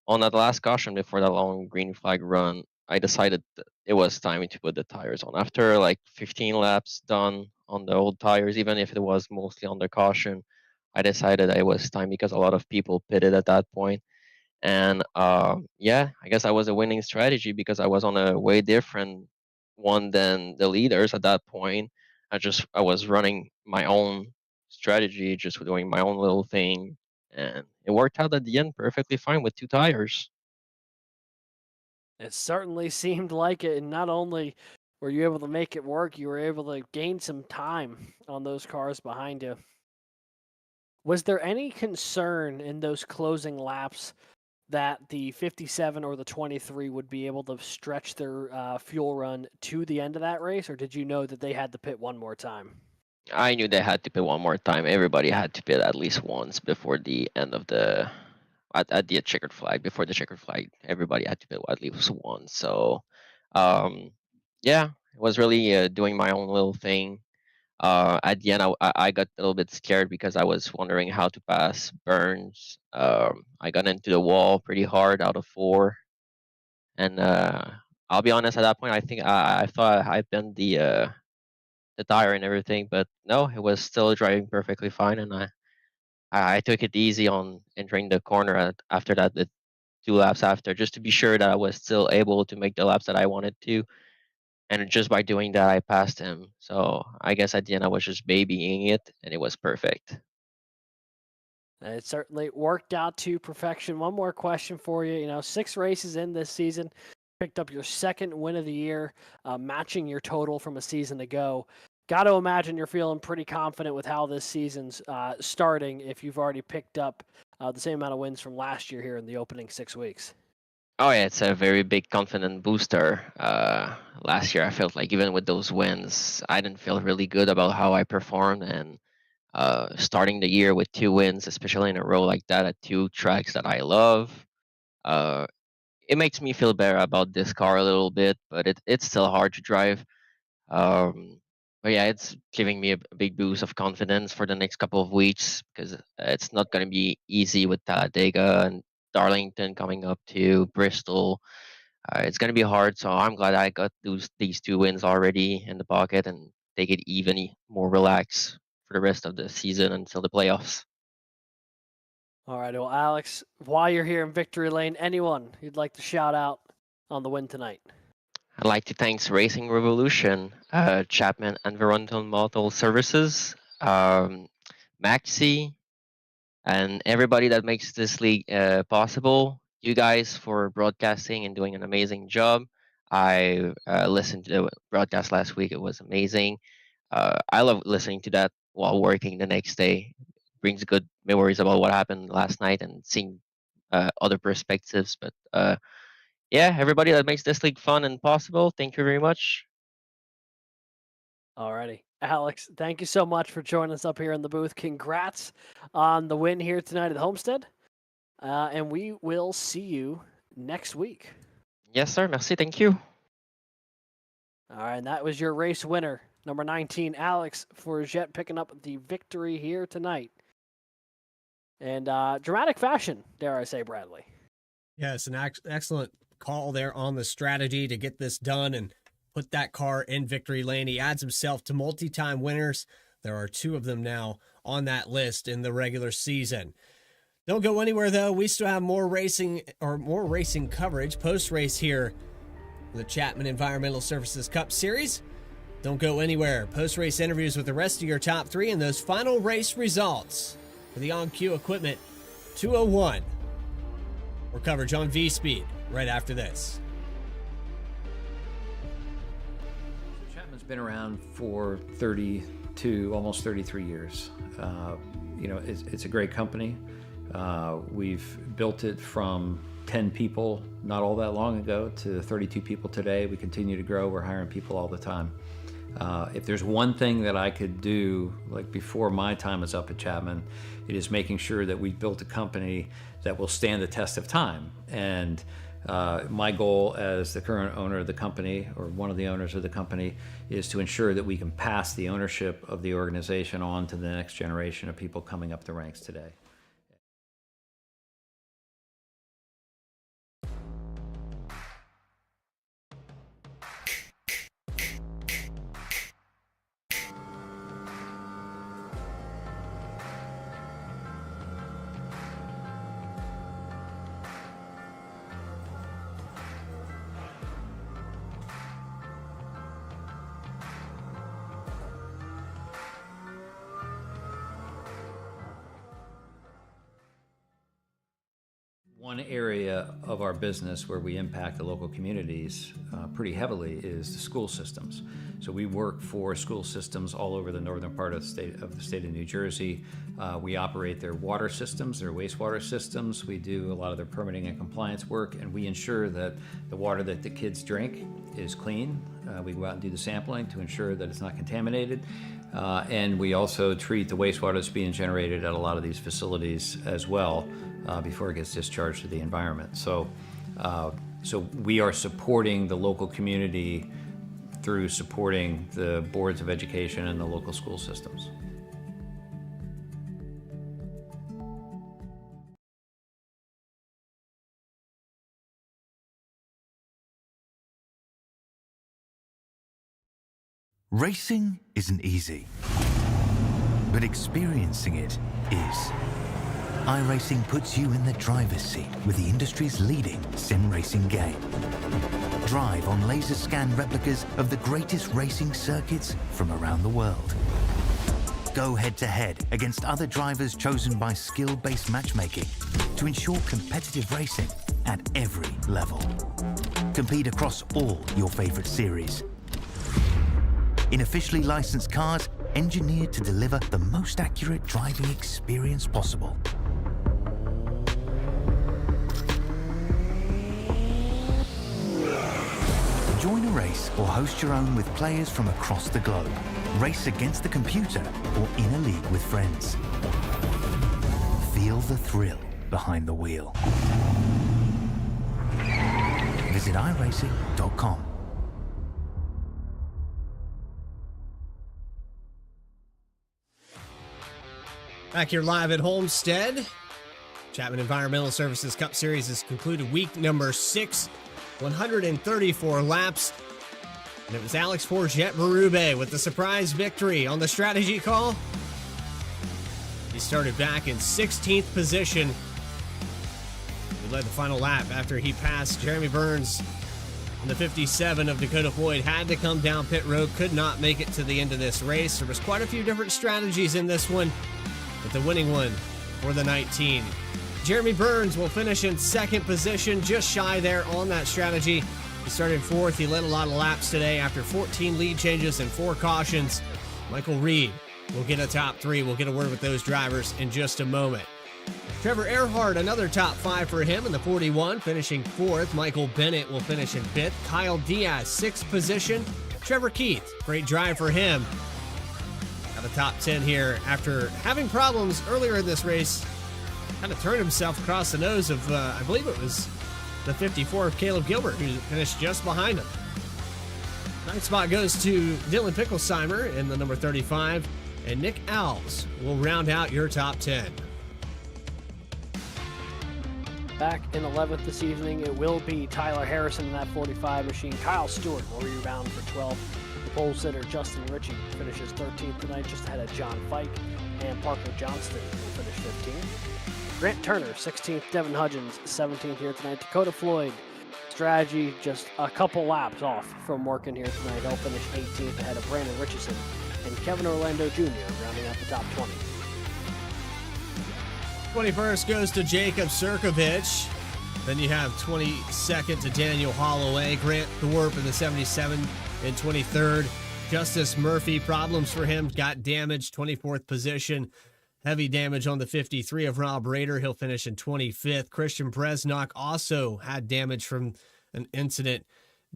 on that last caution before that long green flag run, I decided that it was time to put the tires on. After like 15 laps done on the old tires, even if it was mostly under caution, I decided it was time because a lot of people pitted at that point. And yeah, I guess I was a winning strategy because I was on a way different one than the leaders at that point. I was running my own strategy, just doing my own little thing, and it worked out at the end perfectly fine with two tires. It certainly seemed like it, and not only were you able to make it work, you were able to gain some time on those cars behind you. Was there any concern in those closing laps that the 57 or the 23 would be able to stretch their fuel run to the end of that race, or did you know that they had to pit one more time? I knew they had to pit one more time. Everybody had to pit at least once before the end of the at the checkered flag. Before the checkered flag, everybody had to pit at least once. So, um, yeah, I was really doing my own little thing. At the end, I got a little bit scared because I was wondering how to pass Burns. I got into the wall pretty hard out of four, and I'll be honest. At that point, I think I thought I bent the tire and everything, but no, it was still driving perfectly fine, and I took it easy on entering the corner after that, the two laps after, just to be sure that I was still able to make the laps that I wanted to. And just by doing that, I passed him. So I guess at the end, I was just babying it, and it was perfect. It certainly worked out to perfection. One more question for you. 6 races in this season, picked up your second win of the year, matching your total from a season ago. Got to imagine you're feeling pretty confident with how this season's starting if you've already picked up the same amount of wins from last year here in the opening 6 weeks. Oh yeah, it's a very big confident booster. Last year, I felt like even with those wins, I didn't feel really good about how I performed, and starting the year with two wins, especially in a row like that at two tracks that I love, uh, it makes me feel better about this car a little bit, but it's still hard to drive. Um, but yeah, it's giving me a big boost of confidence for the next couple of weeks because it's not going to be easy with Talladega and Darlington coming up to Bristol. It's going to be hard, so I'm glad I got these two wins already in the pocket and take it even more relaxed for the rest of the season until the playoffs. All right, well, Alex, while you're here in Victory Lane, anyone you'd like to shout out on the win tonight? I'd like to thank Racing Revolution, Chapman Environmental Model Services, Maxi, and everybody that makes this league possible. You guys for broadcasting and doing an amazing job. I listened to the broadcast last week. It was amazing. I love listening to that while working the next day. Brings good memories about what happened last night and seeing other perspectives. But yeah, everybody that makes this league fun and possible, thank you very much. Alrighty. Alex, thank you so much for joining us up here in the booth. Congrats on the win here tonight at Homestead. And we will see you next week. Yes, sir. Merci. Thank you. All right, and that was your race winner, number 19, Alex Forget, picking up the victory here tonight. And dramatic fashion, dare I say, Bradley. Yes, an excellent call there on the strategy to get this done and put that car in victory lane. He adds himself to multi-time winners. There are 2 of them now on that list in the regular season. Don't go anywhere though. We still have more racing coverage post-race here for the Chapman Environmental Services Cup Series. Don't go anywhere. Post-race interviews with the rest of your top 3 and those final race results for the on-cue equipment 201. More coverage on V-Speed right after this. Chapman's been around for 32, almost 33 years. It's a great company. We've built it from 10 people not all that long ago to 32 people today. We continue to grow. We're hiring people all the time. If there's one thing that I could do, like before my time is up at Chapman, it is making sure that we've built a company that will stand the test of time. And My goal as the current owner of the company, or one of the owners of the company, is to ensure that we can pass the ownership of the organization on to the next generation of people coming up the ranks today. One area of our business where we impact the local communities pretty heavily is the school systems. So we work for school systems all over the northern part of the state of New Jersey. We operate their water systems, their wastewater systems. We do a lot of their permitting and compliance work, and we ensure that the water that the kids drink is clean. We go out and do the sampling to ensure that it's not contaminated. And we also treat the wastewater that's being generated at a lot of these facilities as well before it gets discharged to the environment. So we are supporting the local community through supporting the boards of education and the local school systems. Racing isn't easy, but experiencing it is. iRacing puts you in the driver's seat with the industry's leading sim racing game. Drive on laser scan replicas of the greatest racing circuits from around the world. Go head to head against other drivers chosen by skill-based matchmaking to ensure competitive racing at every level. Compete across all your favorite series. In officially licensed cars, engineered to deliver the most accurate driving experience possible. Join a race or host your own with players from across the globe. Race against the computer or in a league with friends. Feel the thrill behind the wheel. Visit iRacing.com. Back here live at Homestead. Chapman Environmental Services Cup Series has concluded week number 6, 134 laps. And it was Alex Forget Berube with the surprise victory on the strategy call. He started back in 16th position. He led the final lap after he passed Jeremy Burns. And the 57 of Dakota Floyd had to come down pit road, could not make it to the end of this race. There was quite a few different strategies in this one, but the winning one for the 19. Jeremy Burns will finish in second position, just shy there on that strategy. He started fourth. He led a lot of laps today after 14 lead changes and 4 cautions. Michael Reed will get a top 3. We'll get a word with those drivers in just a moment. Trevor Erhardt, another top 5 for him in the 41, finishing 4th. Michael Bennett will finish in 5th. Kyle Diaz, 6th position. Trevor Keith, great drive for him. Got the top 10 here after having problems earlier in this race. Kind of turned himself across the nose of, I believe it was the 54 of Caleb Gilbert, who finished just behind him. Ninth spot goes to Dylan Picklesheimer in the number 35, and Nick Alves will round out your top 10. Back in 11th this evening, it will be Tyler Harrison in that 45 machine. Kyle Stewart will rebound for 12th. The pole sitter Justin Ritchie finishes 13th tonight, just ahead of John Fike, and Parker Johnston will finish 15th. Grant Turner, 16th. Devin Hudgens, 17th here tonight. Dakota Floyd, strategy just a couple laps off from working here tonight. He'll finish 18th ahead of Brandon Richardson and Kevin Orlando Jr. rounding out the top 20. 21st goes to Jacob Sirkovich. Then you have 22nd to Daniel Holloway. Grant Thorpe in the 77 in 23rd. Justice Murphy, problems for him, got damaged, 24th position. Heavy damage on the 53 of Rob Rader. He'll finish in 25th. Christian Bresnock also had damage from an incident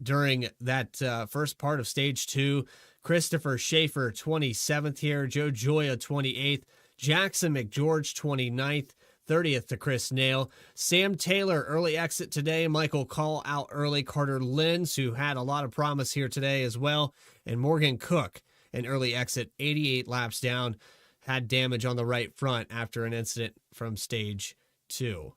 during that first part of stage 2. Christopher Schaefer, 27th here. Joe Joya, 28th. Jackson McGeorge, 29th. 30th to Chris Nail. Sam Taylor, early exit today. Michael Call out early. Carter Lenz, who had a lot of promise here today as well. And Morgan Cook, an early exit, 88 laps down, had damage on the right front after an incident from stage 2.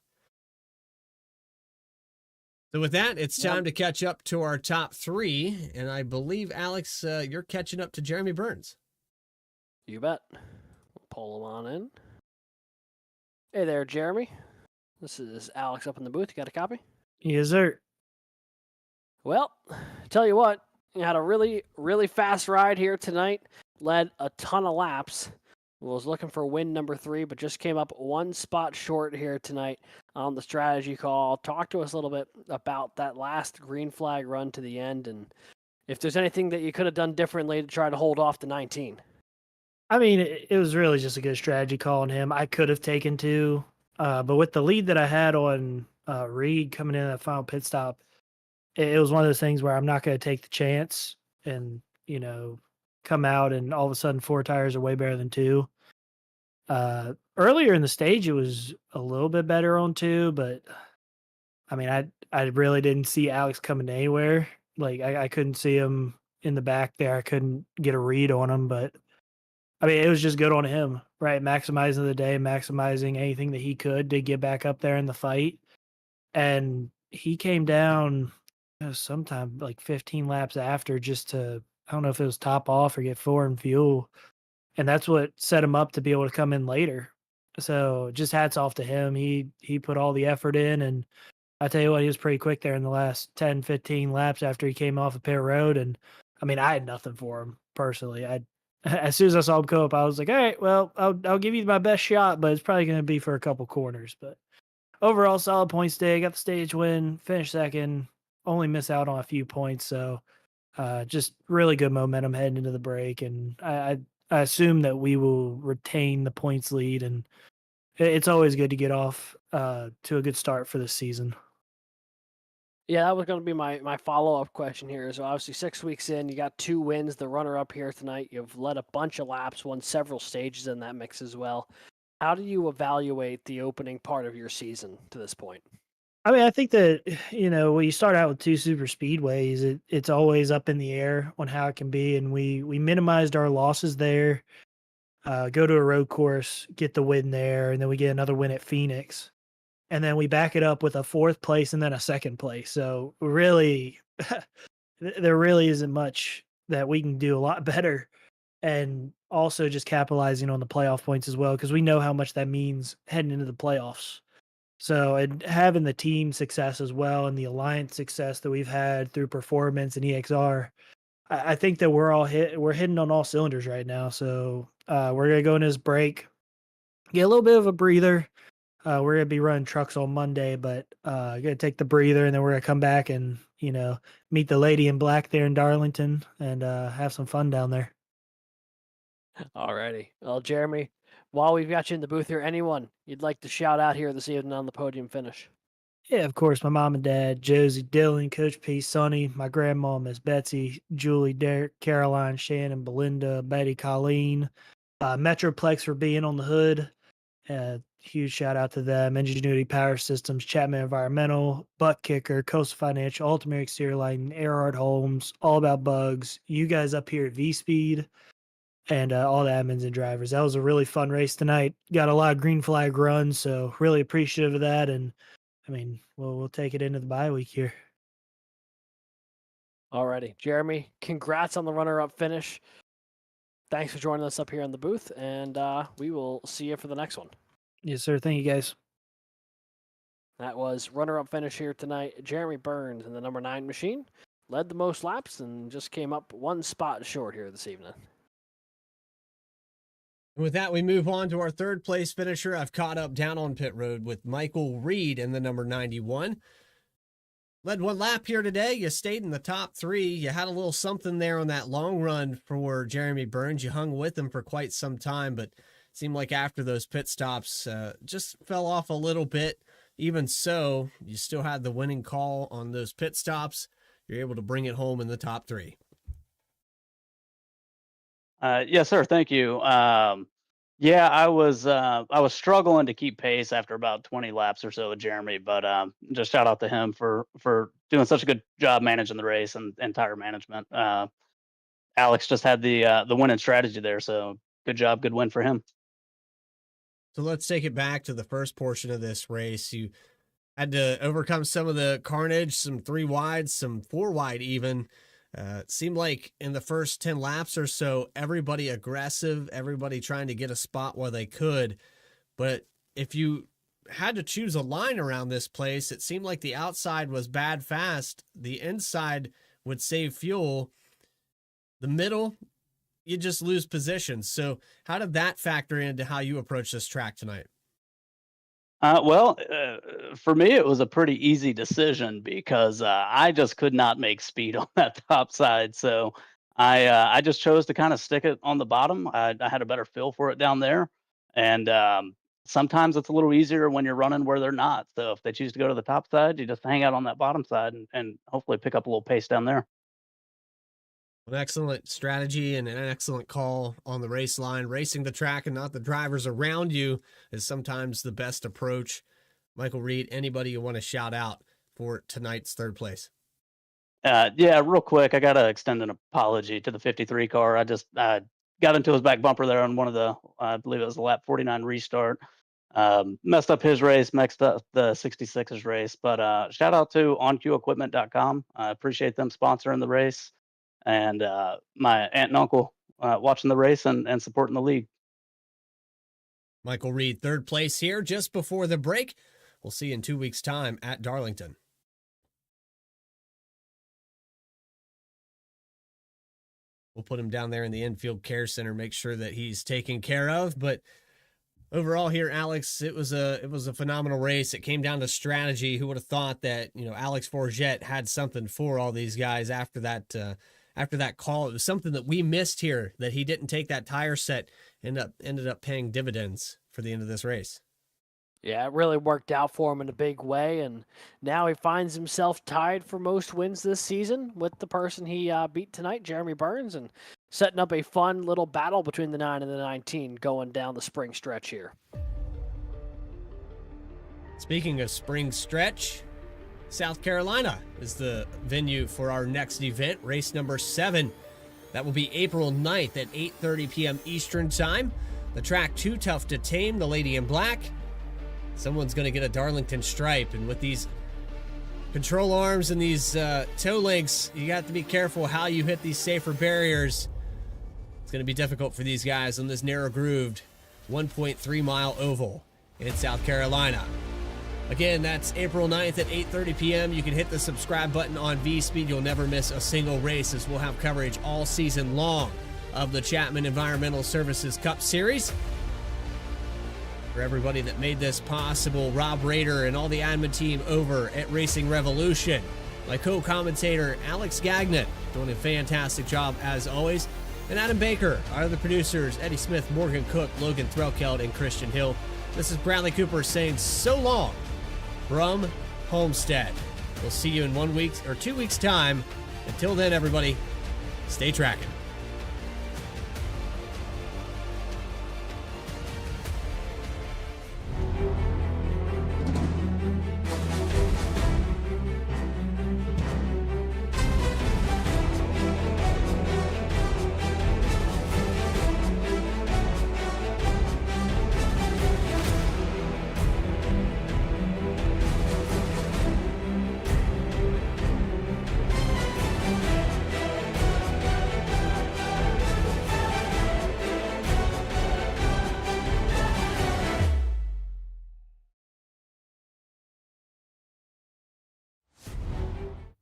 So with that, it's time to catch up to our top 3. And I believe, Alex, you're catching up to Jeremy Burns. You bet. We'll pull him on in. Hey there, Jeremy. This is Alex up in the booth. You got a copy? Yes, sir. Well, tell you what, you had a really, really fast ride here tonight. Led a ton of laps. Was looking for win number 3, but just came up one spot short here tonight on the strategy call. Talk to us a little bit about that last green flag run to the end, and if there's anything that you could have done differently to try to hold off the 19. I mean, it was really just a good strategy call on him. I could have taken 2, but with the lead that I had on Reed coming in that final pit stop, it was one of those things where I'm not going to take the chance and, come out and all of a sudden 4 tires are way better than 2. Earlier in the stage, it was a little bit better on 2, but I mean, I really didn't see Alex coming anywhere. Like I couldn't see him in the back there. I couldn't get a read on him, but I mean, it was just good on him, right? Maximizing the day, maximizing anything that he could to get back up there in the fight. And he came down sometime like 15 laps after just to, I don't know if it was top off or get 4 in fuel. And that's what set him up to be able to come in later. So just hats off to him. He put all the effort in, and I tell you what, he was pretty quick there in the last 10, 15 laps after he came off of pit road. And I mean, I had nothing for him personally. As soon as I saw him go up, I was like, all right, well, I'll give you my best shot, but it's probably going to be for a couple corners. But overall, solid points day. Got the stage win, finished second, only miss out on a few points. So just really good momentum heading into the break. And I assume that we will retain the points lead, and it's always good to get off to a good start for this season. Yeah, that was going to be my follow-up question here. So obviously 6 weeks in, you got 2 wins, the runner-up here tonight. You've led a bunch of laps, won several stages in that mix as well. How do you evaluate the opening part of your season to this point? I mean, I think that, when you start out with 2 super speedways, it's always up in the air on how it can be. And we minimized our losses there, go to a road course, get the win there, and then we get another win at Phoenix. And then we back it up with a 4th place and then a 2nd place. So really, there really isn't much that we can do a lot better. And also just capitalizing on the playoff points as well, because we know how much that means heading into the playoffs. So, and having the team success as well and the alliance success that we've had through performance and EXR, I think that we're hitting on all cylinders right now. So we're going to go into this break, get a little bit of a breather. We're going to be running trucks on Monday, but going to take the breather, and then we're going to come back and, meet the lady in black there in Darlington and have some fun down there. Alrighty. Well, Jeremy, while we've got you in the booth here, anyone you'd like to shout out here this evening on the podium finish? Yeah, of course, my mom and dad, Josie, Dylan, Coach P, Sonny, my grandma, Miss Betsy, Julie, Derek, Caroline, Shannon, Belinda, Betty, Colleen, Metroplex for being on the hood. Huge shout out to them. Enginuity Power Systems, Chapman Environmental, Buttkicker, Coastal Financial, Ultimate Exterior Lighting, Erhardt Homes, All About Bugs, you guys up here at V-Speed, and all the admins and drivers. That was a really fun race tonight. Got a lot of green flag runs, so really appreciative of that. And I mean, we'll take it into the bye week here. Alrighty. Jeremy, congrats on the runner-up finish. Thanks for joining us up here in the booth, and we will see you for the next one. Yes, sir. Thank you, guys. That was runner-up finish here tonight. Jeremy Burns in the number 9 machine. Led the most laps and just came up 1 spot short here this evening. With that, we move on to our 3rd place finisher. I've caught up down on pit road with Michael Reed in the number 91. Led 1 lap here today. You stayed in the top 3. You had a little something there on that long run for Jeremy Burns. You hung with him for quite some time, but it seemed like after those pit stops, just fell off a little bit. Even so, you still had the winning call on those pit stops. You're able to bring it home in the top 3. Yes, sir. Thank you. Yeah, I was struggling to keep pace after about 20 laps or so with Jeremy, but just shout out to him for doing such a good job managing the race and tire management. Alex just had the winning strategy there, so good job, good win for him. So let's take it back to the first portion of this race. You had to overcome some of the carnage, some 3 wide, some 4 wide even. It seemed like in the first 10 laps or so, everybody aggressive, everybody trying to get a spot where they could. But if you had to choose a line around this place, it seemed like the outside was bad fast. The inside would save fuel. The middle, you just lose position. So how did that factor into how you approach this track tonight? For me, it was a pretty easy decision because I just could not make speed on that top side. So I just chose to kind of stick it on the bottom. I had a better feel for it down there, and sometimes it's a little easier when you're running where they're not. So if they choose to go to the top side, you just hang out on that bottom side and hopefully pick up a little pace down there. An excellent strategy and an excellent call on the race line. Racing the track and not the drivers around you is sometimes the best approach. Michael Reed, anybody you want to shout out for tonight's third place? Yeah, real quick, I got to extend an apology to the 53 car. I just got into his back bumper there on one of the, I believe it was the lap 49 restart. Messed up his race, messed up the 66's race. But shout out to onqequipment.com. I appreciate them sponsoring the race. And my aunt and uncle watching the race and supporting the league. Michael Reed, third place here just before the break. We'll see you in 2 weeks' time at Darlington. We'll put him down there in the infield care center, make sure that he's taken care of. But overall here, Alex, it was a phenomenal race. It came down to strategy. Who would have thought that, Alex Forget had something for all these guys after that call? It was something that we missed here, that he didn't take that tire set, ended up paying dividends for the end of this race. Yeah, it really worked out for him in a big way, and now he finds himself tied for most wins this season with the person he beat tonight, Jeremy Burns, and setting up a fun little battle between the 9 and the 19 going down the spring stretch here. Speaking of spring stretch, South Carolina is the venue for our next event, race number 7. That will be April 9th at 8:30 p.m. Eastern Time. The track Too Tough to Tame, the Lady in Black. Someone's going to get a Darlington stripe, and with these control arms and these toe links, you got to be careful how you hit these safer barriers. It's going to be difficult for these guys on this narrow-grooved 1.3-mile oval in South Carolina. Again, that's April 9th at 8:30 p.m. You can hit the subscribe button on V-Speed. You'll never miss a single race, as we'll have coverage all season long of the Chapman Environmental Services Cup Series. For everybody that made this possible, Rob Rader and all the admin team over at Racing Revolution. My co-commentator, Alex Gagnon, doing a fantastic job as always. And Adam Baker, our other producers, Eddie Smith, Morgan Cook, Logan Threlkeld, and Christian Hill. This is Bradley Cooper saying so long from Homestead. We'll see you in 1 week or 2 weeks' time. Until then, everybody, stay tracking.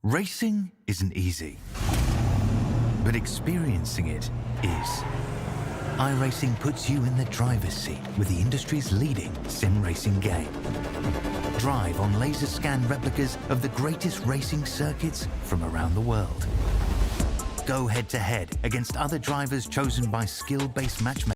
Racing isn't easy, but experiencing it is. iRacing puts you in the driver's seat with the industry's leading sim racing game. Drive on laser scan replicas of the greatest racing circuits from around the world. Go head to head against other drivers chosen by skill-based matchmaking.